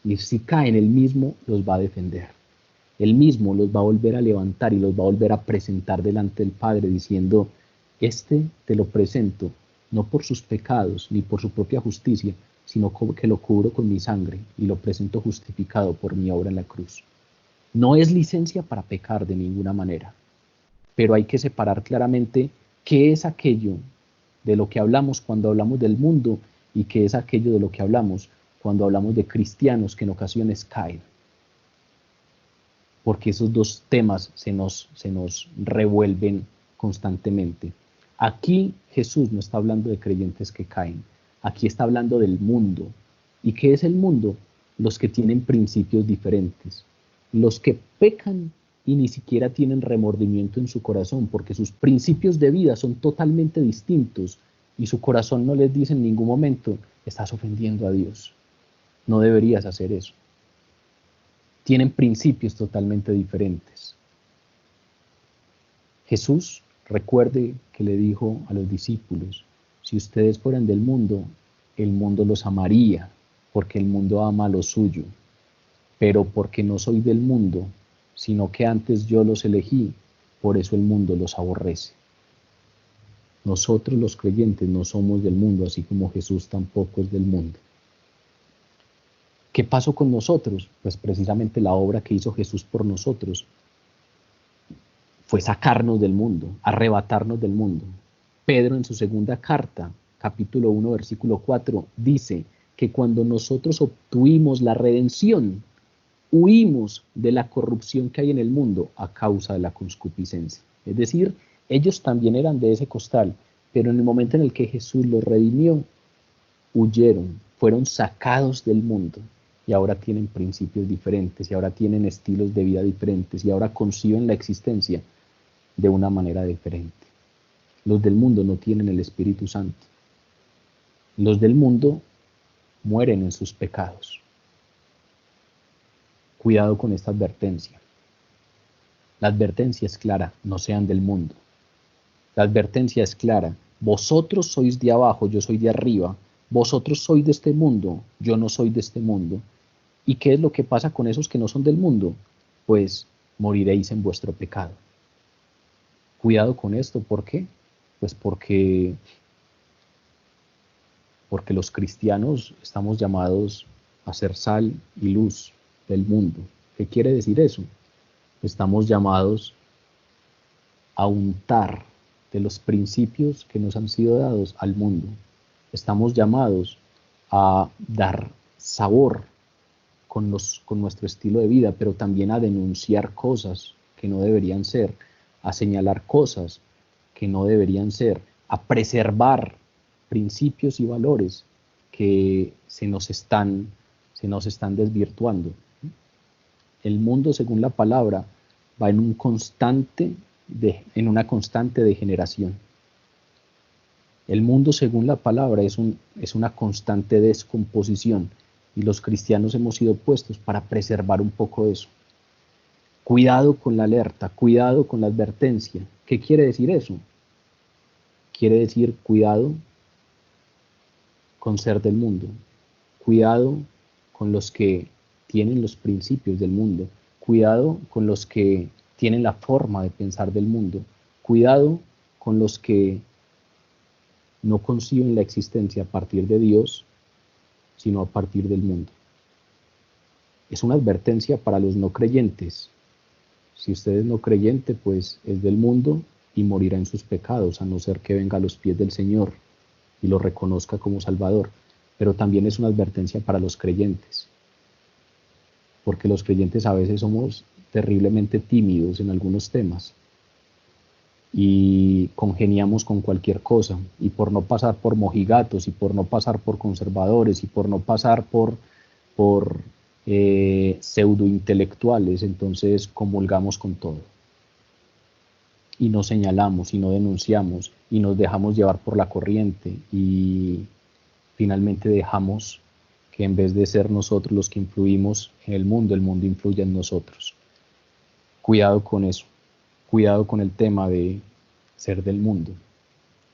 Y si caen, Él mismo los va a defender. Él mismo los va a volver a levantar y los va a volver a presentar delante del Padre diciendo, este te lo presento, no por sus pecados ni por su propia justicia, sino que lo cubro con mi sangre y lo presento justificado por mi obra en la cruz. No es licencia para pecar de ninguna manera, pero hay que separar claramente qué es aquello de lo que hablamos cuando hablamos del mundo y qué es aquello de lo que hablamos cuando hablamos de cristianos que en ocasiones caen. Porque esos dos temas se nos revuelven constantemente. Aquí Jesús no está hablando de creyentes que caen, aquí está hablando del mundo. ¿Y qué es el mundo? Los que tienen principios diferentes, los que pecan y ni siquiera tienen remordimiento en su corazón, porque sus principios de vida son totalmente distintos y su corazón no les dice en ningún momento, estás ofendiendo a Dios, no deberías hacer eso. Tienen principios totalmente diferentes. Jesús, recuerde que le dijo a los discípulos, si ustedes fueran del mundo, el mundo los amaría, porque el mundo ama a lo suyo. Pero porque no soy del mundo, sino que antes yo los elegí, por eso el mundo los aborrece. Nosotros los creyentes no somos del mundo, así como Jesús tampoco es del mundo. ¿Qué pasó con nosotros? Pues precisamente la obra que hizo Jesús por nosotros fue sacarnos del mundo, arrebatarnos del mundo. Pedro en su segunda carta, capítulo 1, versículo 4, dice que cuando nosotros obtuvimos la redención, huimos de la corrupción que hay en el mundo a causa de la concupiscencia. Es decir, ellos también eran de ese costal, pero en el momento en el que Jesús los redimió, huyeron, fueron sacados del mundo y ahora tienen principios diferentes y ahora tienen estilos de vida diferentes y ahora conciben la existencia de una manera diferente. Los del mundo no tienen el Espíritu Santo. Los del mundo mueren en sus pecados. Cuidado con esta advertencia. La advertencia es clara, no sean del mundo. La advertencia es clara, vosotros sois de abajo, yo soy de arriba. Vosotros sois de este mundo, yo no soy de este mundo. ¿Y qué es lo que pasa con esos que no son del mundo? Pues moriréis en vuestro pecado. Cuidado con esto, ¿por qué? Pues porque los cristianos estamos llamados a ser sal y luz del mundo. ¿Qué quiere decir eso? Estamos llamados a untar de los principios que nos han sido dados al mundo. Estamos llamados a dar sabor con nuestro estilo de vida, pero también a denunciar cosas que no deberían ser, a señalar cosas que no deberían ser, a preservar principios y valores que se nos están desvirtuando. El mundo, según la palabra, va en una constante degeneración. El mundo, según la palabra, es una constante descomposición, y los cristianos hemos sido puestos para preservar un poco eso. Cuidado con la alerta, cuidado con la advertencia. ¿Qué quiere decir eso? Quiere decir cuidado con ser del mundo, cuidado con los que tienen los principios del mundo, cuidado con los que tienen la forma de pensar del mundo, cuidado con los que no conciben la existencia a partir de Dios, sino a partir del mundo. Es una advertencia para los no creyentes. Si usted es no creyente, pues es del mundo y morirá en sus pecados, a no ser que venga a los pies del Señor y lo reconozca como Salvador. Pero también es una advertencia para los creyentes, porque los creyentes a veces somos terriblemente tímidos en algunos temas y congeniamos con cualquier cosa, y por no pasar por mojigatos, y por no pasar por conservadores, y por no pasar por pseudointelectuales, entonces comulgamos con todo. Y no señalamos, y no denunciamos, y nos dejamos llevar por la corriente, y finalmente dejamos que en vez de ser nosotros los que influimos en el mundo influye en nosotros. Cuidado con eso, cuidado con el tema de ser del mundo.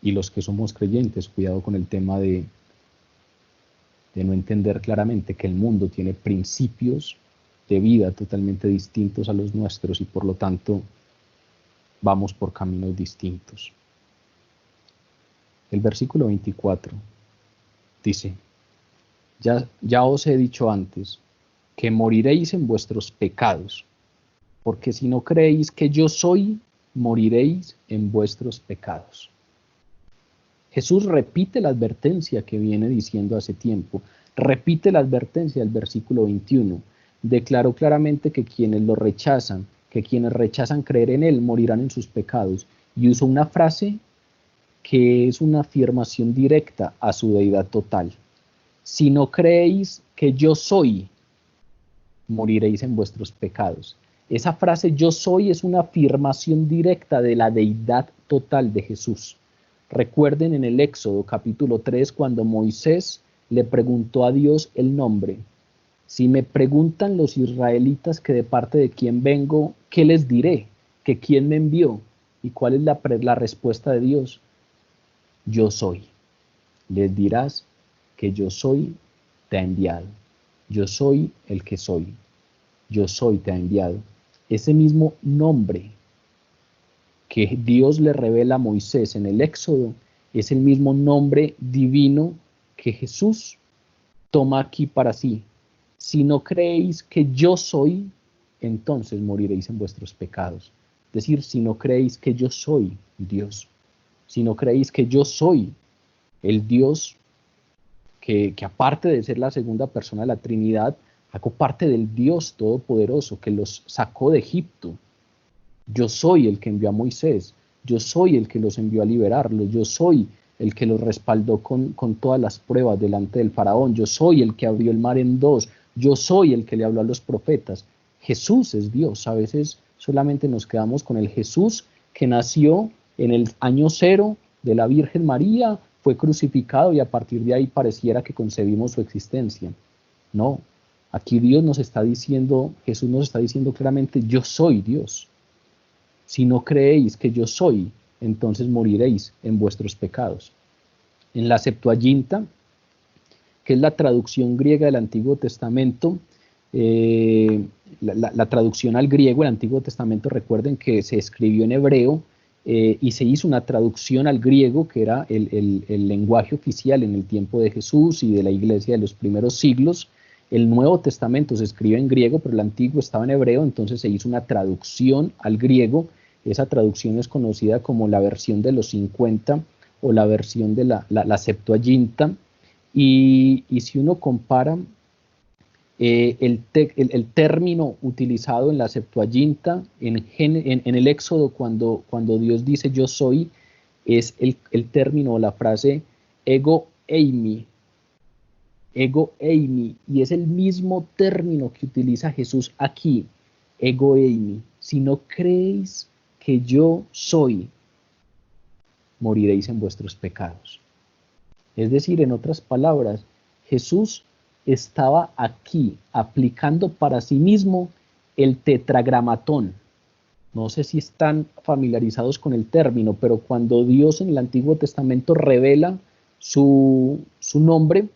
Y los que somos creyentes, cuidado con el tema de no entender claramente que el mundo tiene principios de vida totalmente distintos a los nuestros, y por lo tanto vamos por caminos distintos. El versículo 24 dice: ya os he dicho antes que moriréis en vuestros pecados, porque si no creéis que yo soy, moriréis en vuestros pecados. Jesús repite la advertencia que viene diciendo hace tiempo, repite la advertencia del versículo 21, declaró claramente que quienes lo rechazan, que quienes rechazan creer en Él, morirán en sus pecados, y usó una frase que es una afirmación directa a su deidad total. Si no creéis que yo soy, moriréis en vuestros pecados. Esa frase yo soy es una afirmación directa de la deidad total de Jesús. Recuerden en el Éxodo capítulo 3 cuando Moisés le preguntó a Dios el nombre. Si me preguntan los israelitas que de parte de quién vengo, ¿qué les diré? ¿Que quién me envió? ¿Y cuál es la respuesta de Dios? Yo soy. Les dirás que yo soy, te ha enviado. Yo soy el que soy. Yo soy, te ha enviado. Ese mismo nombre que Dios le revela a Moisés en el Éxodo es el mismo nombre divino que Jesús toma aquí para sí. Si no creéis que yo soy, entonces moriréis en vuestros pecados. Es decir, si no creéis que yo soy Dios, si no creéis que yo soy el Dios que aparte de ser la segunda persona de la Trinidad, hago parte del Dios Todopoderoso que los sacó de Egipto. Yo soy el que envió a Moisés, yo soy el que los envió a liberarlos, yo soy el que los respaldó con todas las pruebas delante del faraón, yo soy el que abrió el mar en dos, yo soy el que le habló a los profetas. Jesús es Dios. A veces solamente nos quedamos con el Jesús que nació en el año 0 de la Virgen María, fue crucificado y a partir de ahí pareciera que concebimos su existencia. No, aquí Dios nos está diciendo, Jesús nos está diciendo claramente, yo soy Dios. Si no creéis que yo soy, entonces moriréis en vuestros pecados. En la Septuaginta, que es la traducción griega del Antiguo Testamento, la traducción al griego, el Antiguo Testamento, recuerden que se escribió en hebreo y se hizo una traducción al griego, que era el lenguaje oficial en el tiempo de Jesús y de la iglesia de los primeros siglos. El Nuevo Testamento se escribe en griego, pero el Antiguo estaba en hebreo, entonces se hizo una traducción al griego. Esa traducción es conocida como la versión de los 50 o la versión de la Septuaginta. Y si uno compara el término utilizado en la Septuaginta, en el Éxodo, cuando Dios dice yo soy, es el término o la frase ego eimi, y es el mismo término que utiliza Jesús aquí, ego eimi. Si no creéis que yo soy, moriréis en vuestros pecados. Es decir, en otras palabras, Jesús estaba aquí aplicando para sí mismo el tetragramatón. No sé si están familiarizados con el término, pero cuando Dios en el Antiguo Testamento revela su nombre,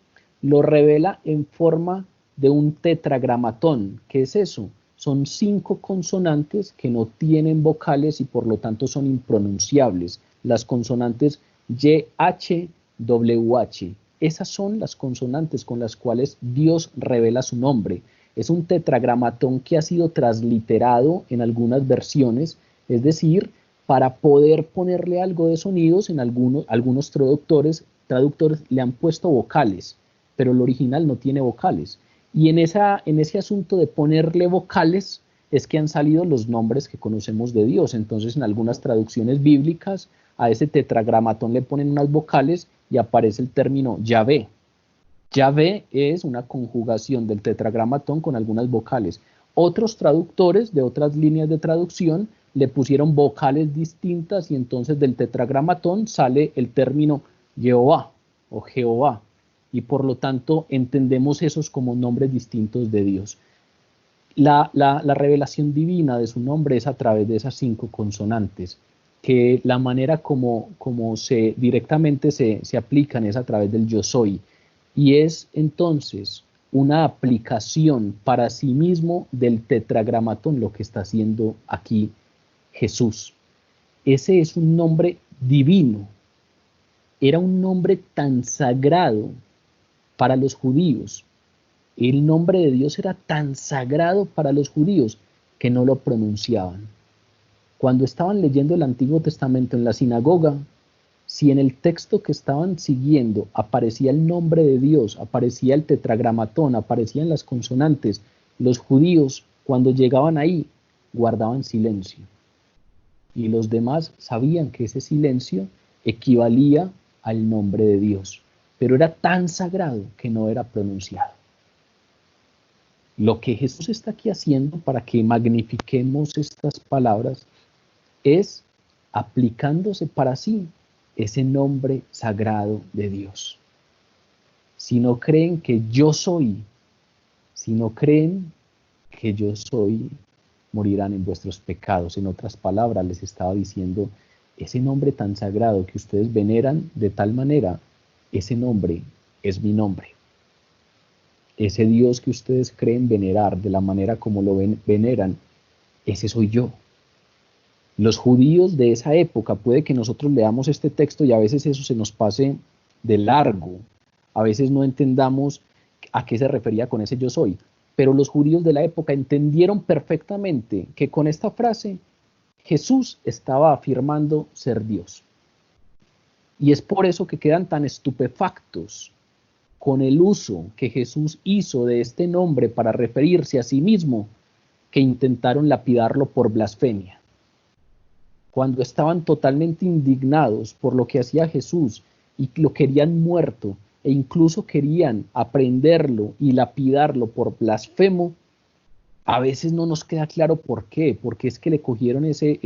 lo revela en forma de un tetragramatón. ¿Qué es eso? Son 5 consonantes que no tienen vocales y por lo tanto son impronunciables. Las consonantes Y, H, WH. Esas son las consonantes con las cuales Dios revela su nombre. Es un tetragramatón que ha sido transliterado en algunas versiones, es decir, para poder ponerle algo de sonidos, en algunos traductores le han puesto vocales, pero el original no tiene vocales. Y en ese asunto de ponerle vocales es que han salido los nombres que conocemos de Dios. Entonces, en algunas traducciones bíblicas, a ese tetragramatón le ponen unas vocales y aparece el término Yahvé. Yahvé es una conjugación del tetragramatón con algunas vocales. Otros traductores de otras líneas de traducción le pusieron vocales distintas y entonces del tetragramatón sale el término Jehová o Jehová. Y por lo tanto entendemos esos como nombres distintos de Dios. La revelación divina de su nombre es a través de esas 5 consonantes, que la manera como directamente se aplican es a través del yo soy, y es entonces una aplicación para sí mismo del tetragramatón, lo que está haciendo aquí Jesús. Ese es un nombre divino, era un nombre tan sagrado para los judíos. El nombre de Dios era tan sagrado para los judíos que no lo pronunciaban. Cuando estaban leyendo el Antiguo Testamento en la sinagoga, si en el texto que estaban siguiendo aparecía el nombre de Dios, aparecía el tetragramatón, aparecían las consonantes, los judíos, cuando llegaban ahí, guardaban silencio. Y los demás sabían que ese silencio equivalía al nombre de Dios, pero era tan sagrado que no era pronunciado. Lo que Jesús está aquí haciendo para que magnifiquemos estas palabras es aplicándose para sí ese nombre sagrado de Dios. Si no creen que yo soy, si no creen que yo soy, morirán en vuestros pecados. En otras palabras, les estaba diciendo, ese nombre tan sagrado que ustedes veneran de tal manera, ese nombre es mi nombre. Ese Dios que ustedes creen venerar de la manera como lo veneran, ese soy yo. Los judíos de esa época, puede que nosotros leamos este texto y a veces eso se nos pase de largo, a veces no entendamos a qué se refería con ese yo soy, pero los judíos de la época entendieron perfectamente que con esta frase Jesús estaba afirmando ser Dios. Y es por eso que quedan tan estupefactos con el uso que Jesús hizo de este nombre para referirse a sí mismo, que intentaron lapidarlo por blasfemia. Cuando estaban totalmente indignados por lo que hacía Jesús y lo querían muerto e incluso querían aprenderlo y lapidarlo por blasfemo, a veces no nos queda claro por qué, porque es que le cogieron ese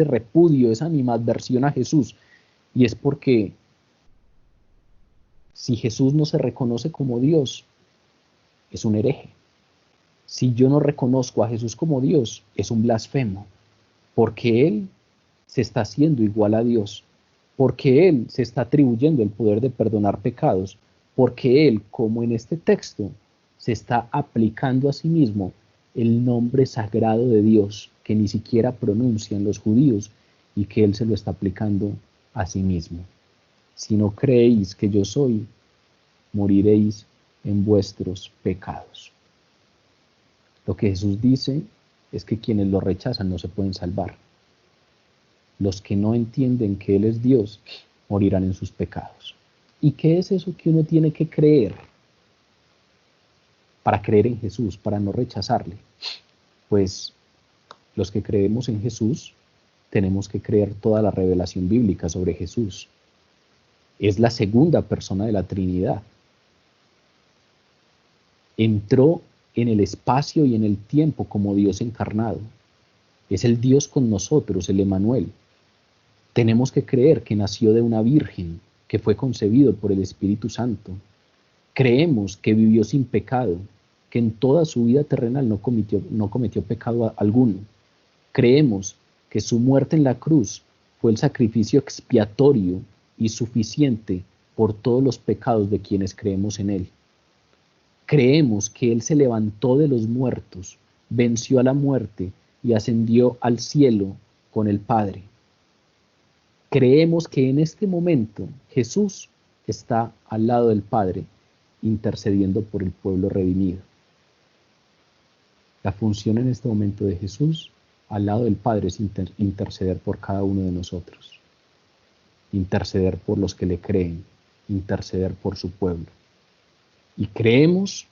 repudio, esa animadversión a Jesús, y es porque Si Jesús no se reconoce como Dios, es un hereje. Si yo no reconozco a Jesús como Dios, es un blasfemo, porque Él se está haciendo igual a Dios, porque Él se está atribuyendo el poder de perdonar pecados, porque Él, como en este texto, se está aplicando a sí mismo el nombre sagrado de Dios, que ni siquiera pronuncian los judíos, y que Él se lo está aplicando a sí mismo. Si no creéis que yo soy, moriréis en vuestros pecados. Lo que Jesús dice es que quienes lo rechazan no se pueden salvar. Los que no entienden que Él es Dios morirán en sus pecados. ¿Y qué es eso que uno tiene que creer para creer en Jesús, para no rechazarle? Pues los que creemos en Jesús tenemos que creer toda la revelación bíblica sobre Jesús. Es la segunda persona de la Trinidad. Entró en el espacio y en el tiempo como Dios encarnado. Es el Dios con nosotros, el Emmanuel. Tenemos que creer que nació de una virgen, que fue concebido por el Espíritu Santo. Creemos que vivió sin pecado, que en toda su vida terrenal no cometió pecado alguno. Creemos que su muerte en la cruz fue el sacrificio expiatorio y suficiente por todos los pecados de quienes creemos en Él. Creemos que Él se levantó de los muertos, venció a la muerte y ascendió al cielo con el Padre. Creemos que en este momento Jesús está al lado del Padre, intercediendo por el pueblo redimido. La función en este momento de Jesús al lado del Padre es interceder por cada uno de nosotros, interceder por los que le creen, interceder por su pueblo. Y creemos,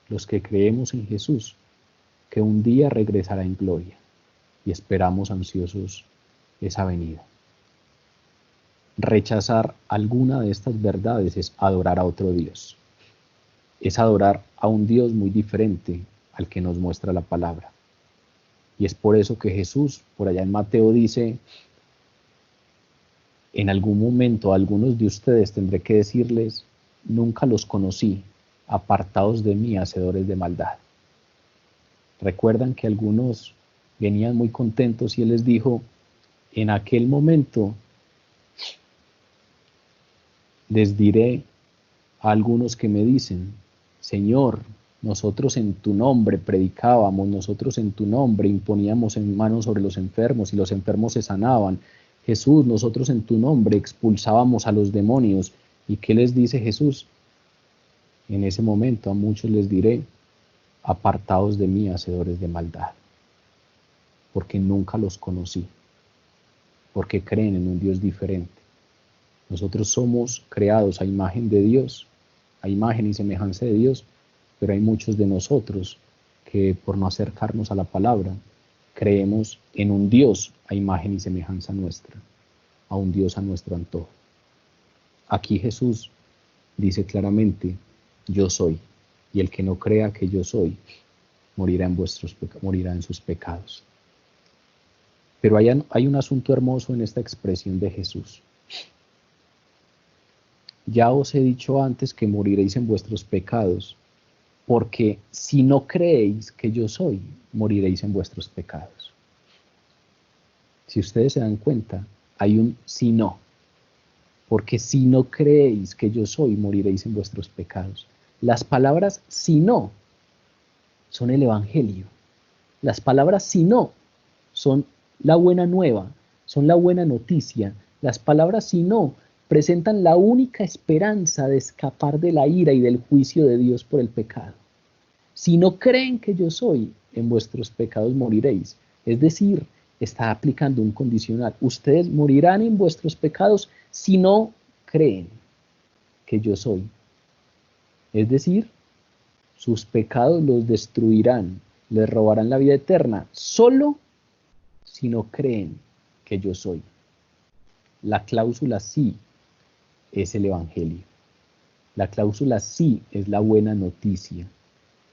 los que creemos en Jesús, que un día regresará en gloria y esperamos ansiosos esa venida. Rechazar alguna de estas verdades es adorar a otro Dios. Es adorar a un Dios muy diferente al que nos muestra la palabra. Y es por eso que Jesús, por allá en Mateo, dice: en algún momento a algunos de ustedes tendré que decirles: nunca los conocí, apartados de mí, hacedores de maldad. Recuerdan que algunos venían muy contentos y Él les dijo: en aquel momento les diré a algunos que me dicen: Señor, nosotros en tu nombre predicábamos, nosotros en tu nombre imponíamos manos sobre los enfermos y los enfermos se sanaban. Jesús, nosotros en tu nombre expulsábamos a los demonios. ¿Y qué les dice Jesús? En ese momento a muchos les diré: apartaos de mí, hacedores de maldad, porque nunca los conocí, porque creen en un Dios diferente. Nosotros somos creados a imagen de Dios, a imagen y semejanza de Dios, pero hay muchos de nosotros que por no acercarnos a la palabra, creemos en un Dios a imagen y semejanza nuestra, a un Dios a nuestro antojo. Aquí Jesús dice claramente: yo soy, y el que no crea que yo soy, morirá en sus pecados. Pero hay un asunto hermoso en esta expresión de Jesús. Ya os he dicho antes que moriréis en vuestros pecados, porque si no creéis que yo soy, moriréis en vuestros pecados. Si ustedes se dan cuenta, hay un si no, porque si no creéis que yo soy, moriréis en vuestros pecados. Las palabras si no son el Evangelio. Las palabras si no son la buena nueva, son la buena noticia. Las palabras si no presentan la única esperanza de escapar de la ira y del juicio de Dios por el pecado. Si no creen que yo soy, en vuestros pecados moriréis. Es decir, está aplicando un condicional. Ustedes morirán en vuestros pecados si no creen que yo soy. Es decir, sus pecados los destruirán, les robarán la vida eterna, solo si no creen que yo soy. La cláusula sí es el Evangelio. La cláusula sí es la buena noticia.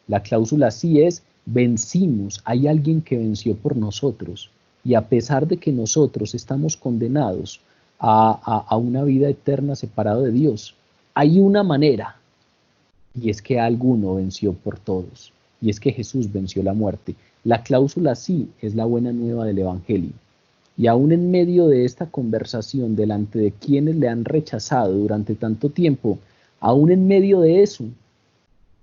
La cláusula sí es: vencimos, hay alguien que venció por nosotros, y a pesar de que nosotros estamos condenados a una vida eterna separado de Dios, Hay una manera, y es que alguno venció por todos, y es que Jesús venció la muerte. La cláusula sí es la buena nueva del Evangelio. Y aún en medio de esta conversación delante de quienes le han rechazado durante tanto tiempo, aún en medio de eso,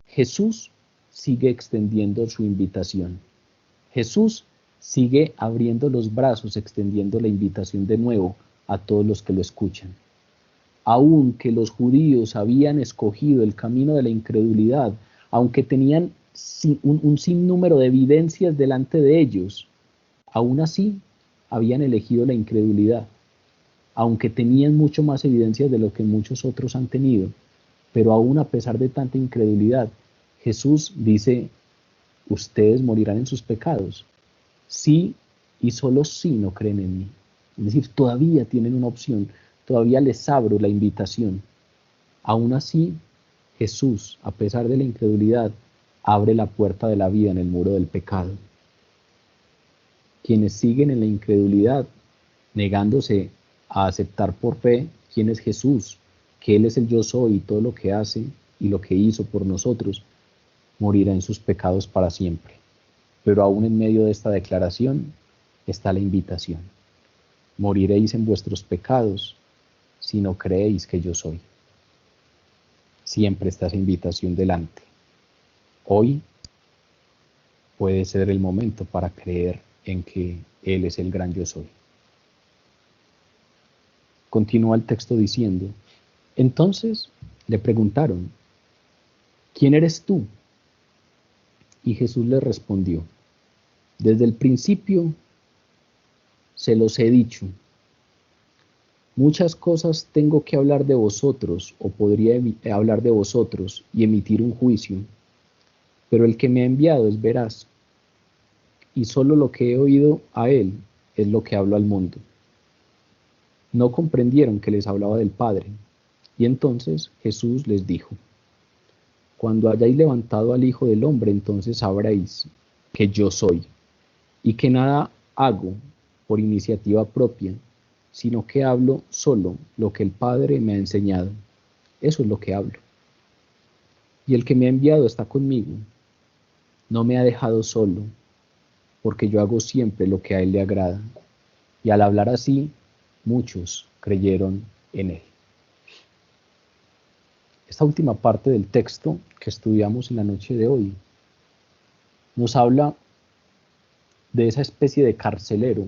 Jesús sigue extendiendo su invitación. Jesús sigue abriendo los brazos, extendiendo la invitación de nuevo a todos los que lo escuchan. Aunque los judíos habían escogido el camino de la incredulidad, aunque tenían un sinnúmero de evidencias delante de ellos, aún así habían elegido la incredulidad, aunque tenían mucho más evidencias de lo que muchos otros han tenido, pero aún a pesar de tanta incredulidad, Jesús dice, ustedes morirán en sus pecados, sí y solo si no creen en mí. Es decir, todavía tienen una opción, todavía les abro la invitación. Aún así, Jesús, a pesar de la incredulidad, abre la puerta de la vida en el muro del pecado. Quienes siguen en la incredulidad, negándose a aceptar por fe quién es Jesús, que Él es el yo soy y todo lo que hace y lo que hizo por nosotros, morirá en sus pecados para siempre. Pero aún en medio de esta declaración está la invitación. Moriréis en vuestros pecados si no creéis que yo soy. Siempre está esa invitación delante. Hoy puede ser el momento para creer en que Él es el gran yo soy. Continúa el texto diciendo, entonces le preguntaron, ¿quién eres tú? Y Jesús les respondió, desde el principio se los he dicho, muchas cosas tengo que hablar de vosotros, o podría hablar de vosotros y emitir un juicio, pero el que me ha enviado es veraz, y solo lo que he oído a él es lo que hablo al mundo. No comprendieron que les hablaba del Padre, y entonces Jesús les dijo, cuando hayáis levantado al Hijo del Hombre, entonces sabréis que yo soy, y que nada hago por iniciativa propia, sino que hablo solo lo que el Padre me ha enseñado. Eso es lo que hablo. Y el que me ha enviado está conmigo. No me ha dejado solo, porque yo hago siempre lo que a Él le agrada. Y al hablar así, muchos creyeron en Él. Esta última parte del texto que estudiamos en la noche de hoy nos habla de esa especie de carcelero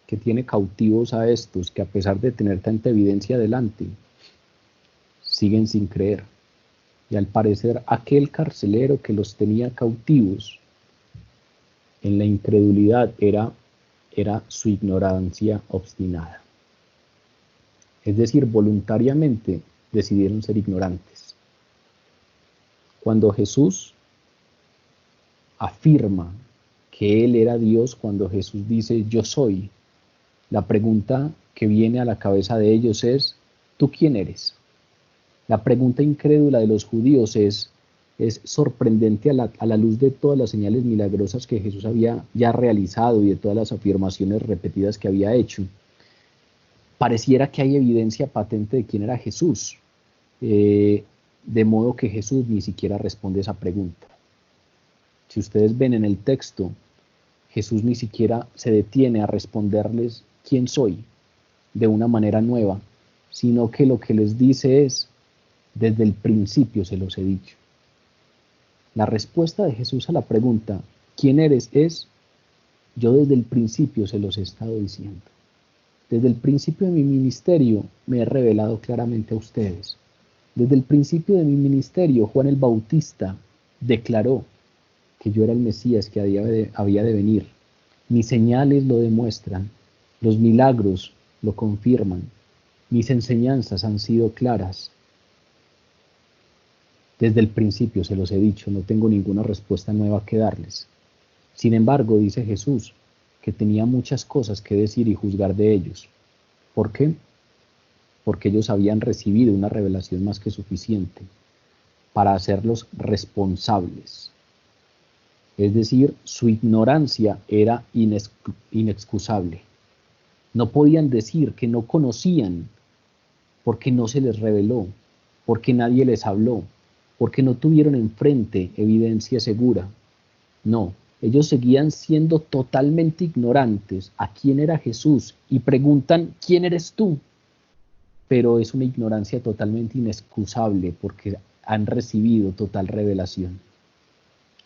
que tiene cautivos a estos que a pesar de tener tanta evidencia delante, siguen sin creer. Y al parecer aquel carcelero que los tenía cautivos en la incredulidad era su ignorancia obstinada. Es decir, voluntariamente decidieron ser ignorantes. Cuando Jesús afirma que Él era Dios, cuando Jesús dice yo soy, la pregunta que viene a la cabeza de ellos es, ¿tú quién eres? La pregunta incrédula de los judíos es sorprendente a la luz de todas las señales milagrosas que Jesús había ya realizado y de todas las afirmaciones repetidas que había hecho. Pareciera que hay evidencia patente de quién era Jesús, de modo que Jesús ni siquiera responde esa pregunta. Si ustedes ven en el texto, Jesús ni siquiera se detiene a responderles quién soy de una manera nueva, sino que lo que les dice es, desde el principio se los he dicho. La respuesta de Jesús a la pregunta, ¿quién eres? Es, yo desde el principio se los he estado diciendo. Desde el principio de mi ministerio me he revelado claramente a ustedes. Desde el principio de mi ministerio, Juan el Bautista declaró que yo era el Mesías que había de venir. Mis señales lo demuestran, los milagros lo confirman, mis enseñanzas han sido claras. Desde el principio se los he dicho, no tengo ninguna respuesta nueva que darles. Sin embargo, dice Jesús, que tenía muchas cosas que decir y juzgar de ellos. ¿Por qué? Porque ellos habían recibido una revelación más que suficiente para hacerlos responsables. Es decir, su ignorancia era inexcusable. No podían decir que no conocían porque no se les reveló. porque nadie les habló, porque no tuvieron enfrente evidencia segura. No, ellos seguían siendo totalmente ignorantes a quién era Jesús y preguntan, ¿quién eres tú? Pero es una ignorancia totalmente inexcusable porque han recibido total revelación.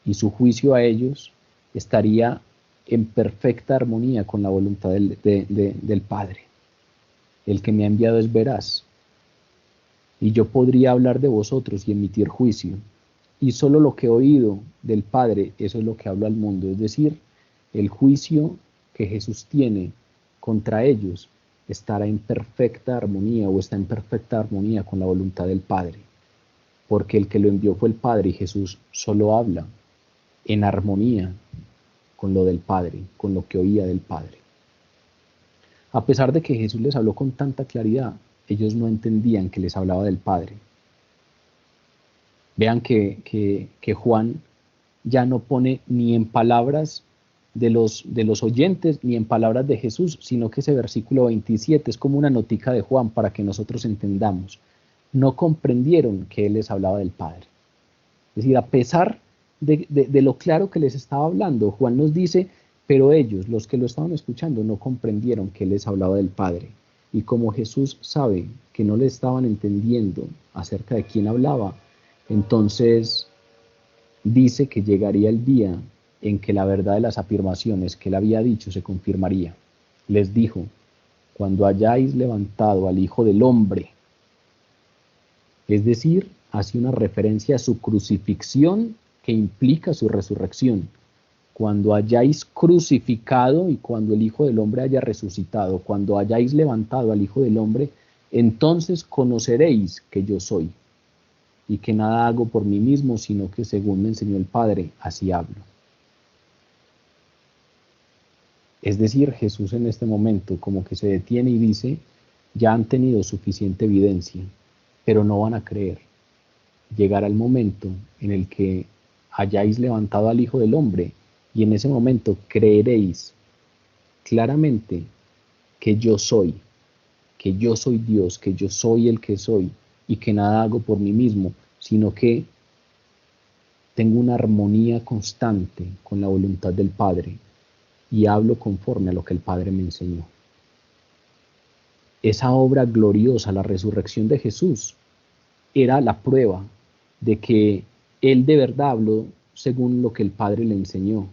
Y su juicio a ellos estaría en perfecta armonía con la voluntad del Padre. El que me ha enviado es veraz, y yo podría hablar de vosotros y emitir juicio. Y solo lo que he oído del Padre, eso es lo que hablo al mundo. Es decir, el juicio que Jesús tiene contra ellos estará en perfecta armonía o está en perfecta armonía con la voluntad del Padre. Porque el que lo envió fue el Padre y Jesús solo habla en armonía con lo del Padre, con lo que oía del Padre. A pesar de que Jesús les habló con tanta claridad, ellos no entendían que les hablaba del Padre. Vean que Juan ya no pone ni en palabras de los oyentes ni en palabras de Jesús, sino que ese versículo 27 es como una notica de Juan para que nosotros entendamos. No comprendieron que él les hablaba del Padre. Es decir, a pesar de lo claro que les estaba hablando, Juan nos dice, pero ellos, los que lo estaban escuchando, no comprendieron que él les hablaba del Padre. Y como Jesús sabe que no le estaban entendiendo acerca de quién hablaba, entonces dice que llegaría el día en que la verdad de las afirmaciones que él había dicho se confirmaría. Les dijo, cuando hayáis levantado al Hijo del Hombre, es decir, hace una referencia a su crucifixión que implica su resurrección. Cuando hayáis crucificado y cuando el Hijo del Hombre haya resucitado, cuando hayáis levantado al Hijo del Hombre, entonces conoceréis que yo soy, y que nada hago por mí mismo, sino que según me enseñó el Padre, así hablo. Es decir, Jesús en este momento como que se detiene y dice, ya han tenido suficiente evidencia, pero no van a creer. Llegará el momento en el que hayáis levantado al Hijo del Hombre, y en ese momento creeréis claramente que yo soy Dios, que yo soy el que soy, y que nada hago por mí mismo, sino que tengo una armonía constante con la voluntad del Padre y hablo conforme a lo que el Padre me enseñó. Esa obra gloriosa, la resurrección de Jesús, era la prueba de que Él de verdad habló según lo que el Padre le enseñó,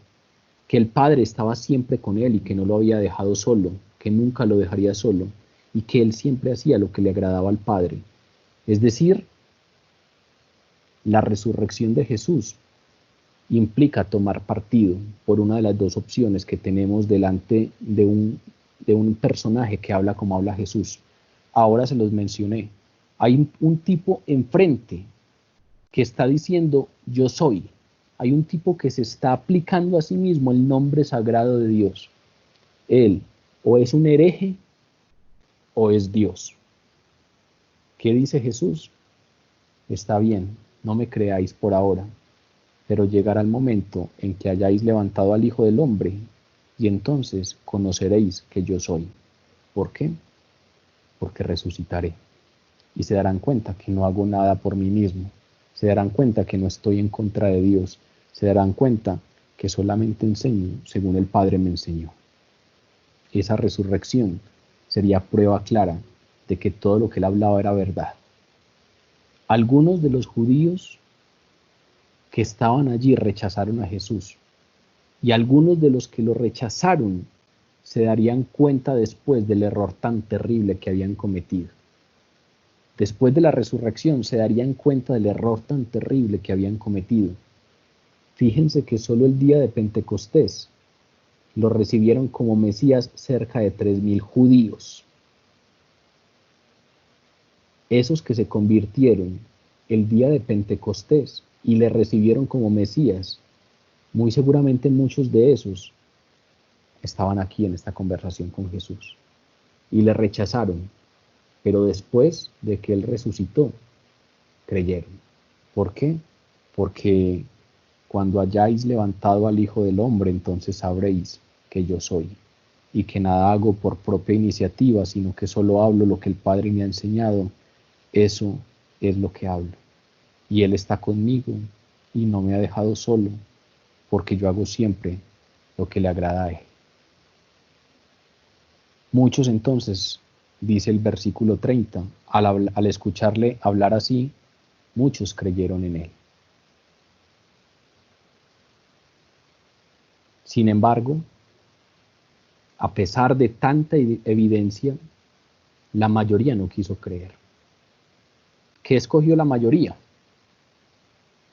que el Padre estaba siempre con Él y que no lo había dejado solo, que nunca lo dejaría solo, y que Él siempre hacía lo que le agradaba al Padre. Es decir, la resurrección de Jesús implica tomar partido por una de las dos opciones que tenemos delante de un personaje que habla como habla Jesús. Ahora se los mencioné. Hay un tipo enfrente que está diciendo yo soy. Hay un tipo que se está aplicando a sí mismo el nombre sagrado de Dios. Él o es un hereje o es Dios. ¿Qué dice Jesús? Está bien, no me creáis por ahora, pero llegará el momento en que hayáis levantado al Hijo del Hombre, y entonces conoceréis que yo soy. ¿Por qué? Porque resucitaré. Y se darán cuenta que no hago nada por mí mismo. Se darán cuenta que no estoy en contra de Dios. Se darán cuenta que solamente enseño según el Padre me enseñó. Esa resurrección sería prueba clara de que todo lo que él hablaba era verdad. Algunos de los judíos que estaban allí rechazaron a Jesús, y algunos de los que lo rechazaron se darían cuenta después del error tan terrible que habían cometido. Después de la resurrección se darían cuenta del error tan terrible que habían cometido. Fíjense que solo el día de Pentecostés lo recibieron como Mesías cerca de 3.000 judíos. Esos que se convirtieron el día de Pentecostés y le recibieron como Mesías, muy seguramente muchos de esos estaban aquí en esta conversación con Jesús y le rechazaron, pero después de que él resucitó, creyeron. ¿Por qué? Porque cuando hayáis levantado al Hijo del Hombre, entonces sabréis que yo soy, y que nada hago por propia iniciativa, sino que solo hablo lo que el Padre me ha enseñado. Eso es lo que hablo. Y Él está conmigo y no me ha dejado solo, porque yo hago siempre lo que le agrada a Él. Muchos entonces, dice el versículo 30, al escucharle hablar así, muchos creyeron en Él. Sin embargo, a pesar de tanta evidencia, la mayoría no quiso creer. ¿Qué escogió la mayoría?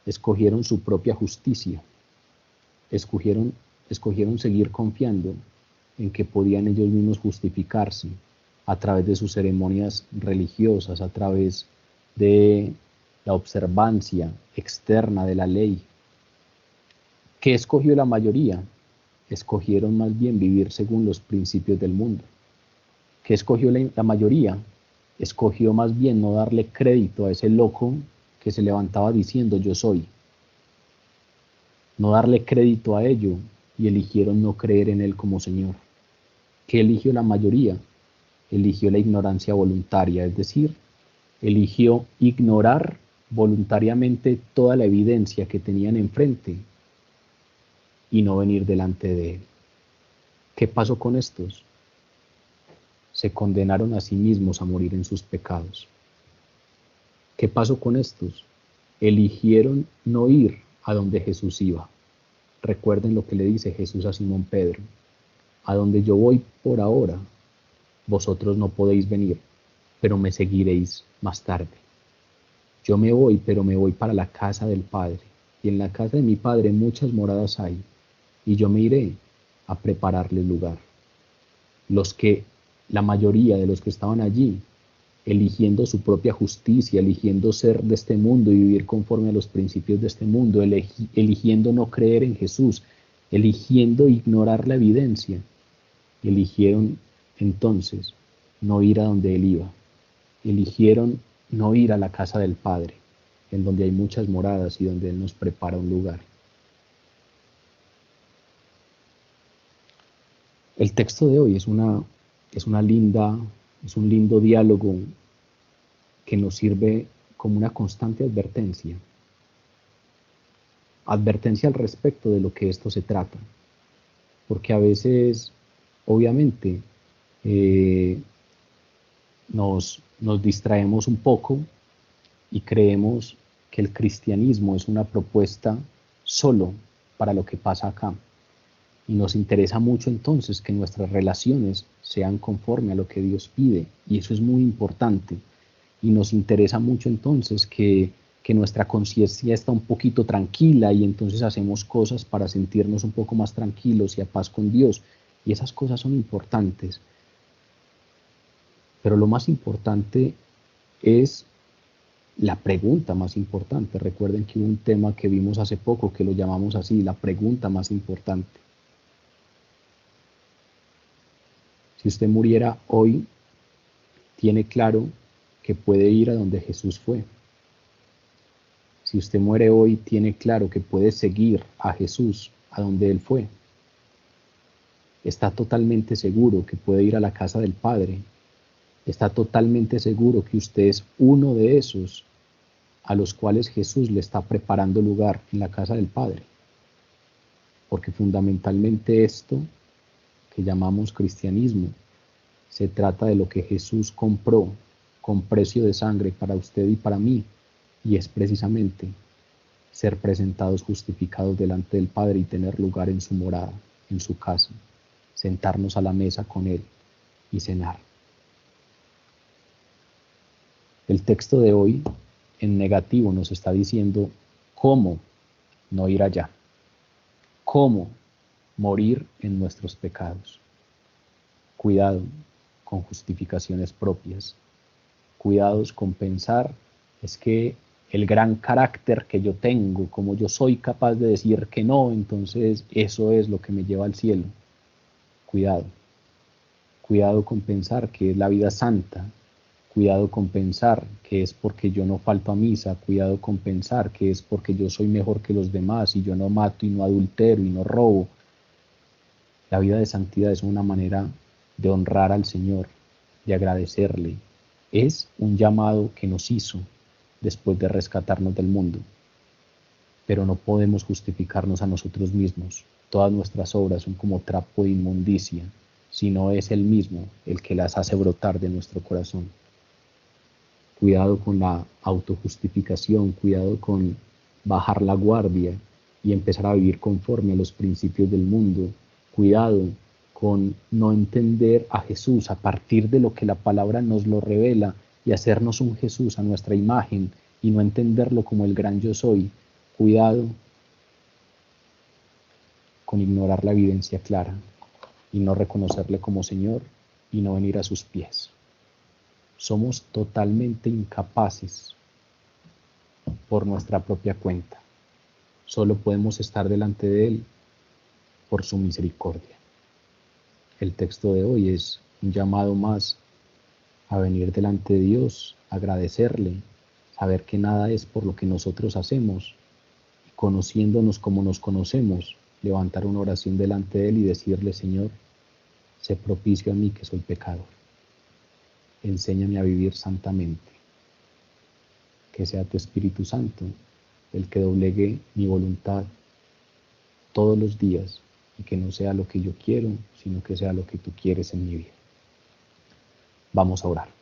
Escogieron su propia justicia. Escogieron seguir confiando en que podían ellos mismos justificarse a través de sus ceremonias religiosas, a través de la observancia externa de la ley. ¿Qué escogió la mayoría? Escogieron más bien vivir según los principios del mundo. ¿Qué escogió la mayoría? Escogió más bien no darle crédito a ese loco que se levantaba diciendo yo soy. No darle crédito a ello y eligieron no creer en Él como Señor. ¿Qué eligió la mayoría? Eligió la ignorancia voluntaria, es decir, eligió ignorar voluntariamente toda la evidencia que tenían enfrente y no venir delante de Él. ¿Qué pasó con estos? Se condenaron a sí mismos a morir en sus pecados. ¿Qué pasó con estos? Eligieron no ir a donde Jesús iba. Recuerden lo que le dice Jesús a Simón Pedro. A donde yo voy por ahora, vosotros no podéis venir, pero me seguiréis más tarde. Yo me voy, pero me voy para la casa del Padre, y en la casa de mi Padre muchas moradas hay, y yo me iré a prepararles lugar. La mayoría de los que estaban allí, eligiendo su propia justicia, eligiendo ser de este mundo y vivir conforme a los principios de este mundo, eligiendo no creer en Jesús, eligiendo ignorar la evidencia, eligieron entonces no ir a donde Él iba, eligieron no ir a la casa del Padre, en donde hay muchas moradas y donde Él nos prepara un lugar. El texto de hoy es un lindo diálogo que nos sirve como una constante advertencia. Advertencia al respecto de lo que esto se trata. Porque a veces, obviamente, nos distraemos un poco y creemos que el cristianismo es una propuesta solo para lo que pasa acá. Y nos interesa mucho entonces que nuestras relaciones sean conforme a lo que Dios pide. Y eso es muy importante. Y nos interesa mucho entonces que nuestra conciencia está un poquito tranquila y entonces hacemos cosas para sentirnos un poco más tranquilos y a paz con Dios. Y esas cosas son importantes. Pero lo más importante es la pregunta más importante. Recuerden que hubo un tema que vimos hace poco que lo llamamos así, la pregunta más importante. Si usted muriera hoy, tiene claro que puede ir a donde Jesús fue. Si usted muere hoy, tiene claro que puede seguir a Jesús a donde Él fue. Está totalmente seguro que puede ir a la casa del Padre. Está totalmente seguro que usted es uno de esos a los cuales Jesús le está preparando lugar en la casa del Padre. Porque fundamentalmente esto que llamamos cristianismo se trata de lo que Jesús compró con precio de sangre para usted y para mí, y es precisamente ser presentados justificados delante del Padre y tener lugar en su morada, en su casa, sentarnos a la mesa con Él y cenar. El texto de hoy en negativo nos está diciendo cómo no ir allá, cómo morir en nuestros pecados. Cuidado con justificaciones propias. Cuidados con pensar, es que el gran carácter que yo tengo, como yo soy capaz de decir que no, entonces eso es lo que me lleva al cielo. Cuidado. Cuidado con pensar que es la vida santa. Cuidado con pensar que es porque yo no falto a misa. Cuidado con pensar que es porque yo soy mejor que los demás y yo no mato y no adultero y no robo. La vida de santidad es una manera de honrar al Señor, de agradecerle. Es un llamado que nos hizo después de rescatarnos del mundo. Pero no podemos justificarnos a nosotros mismos. Todas nuestras obras son como trapo de inmundicia, si no es Él mismo el que las hace brotar de nuestro corazón. Cuidado con la autojustificación, cuidado con bajar la guardia y empezar a vivir conforme a los principios del mundo. Cuidado con no entender a Jesús a partir de lo que la palabra nos lo revela y hacernos un Jesús a nuestra imagen y no entenderlo como el gran yo soy. Cuidado con ignorar la evidencia clara y no reconocerle como Señor y no venir a sus pies. Somos totalmente incapaces por nuestra propia cuenta. Solo podemos estar delante de Él por su misericordia. El texto de hoy es un llamado más a venir delante de Dios, agradecerle, saber que nada es por lo que nosotros hacemos, y conociéndonos como nos conocemos, levantar una oración delante de Él y decirle: Señor, sé propicio a mí que soy pecador. Enséñame a vivir santamente. Que sea tu Espíritu Santo el que doblegue mi voluntad todos los días y que no sea lo que yo quiero, sino que sea lo que tú quieres en mi vida. Vamos a orar.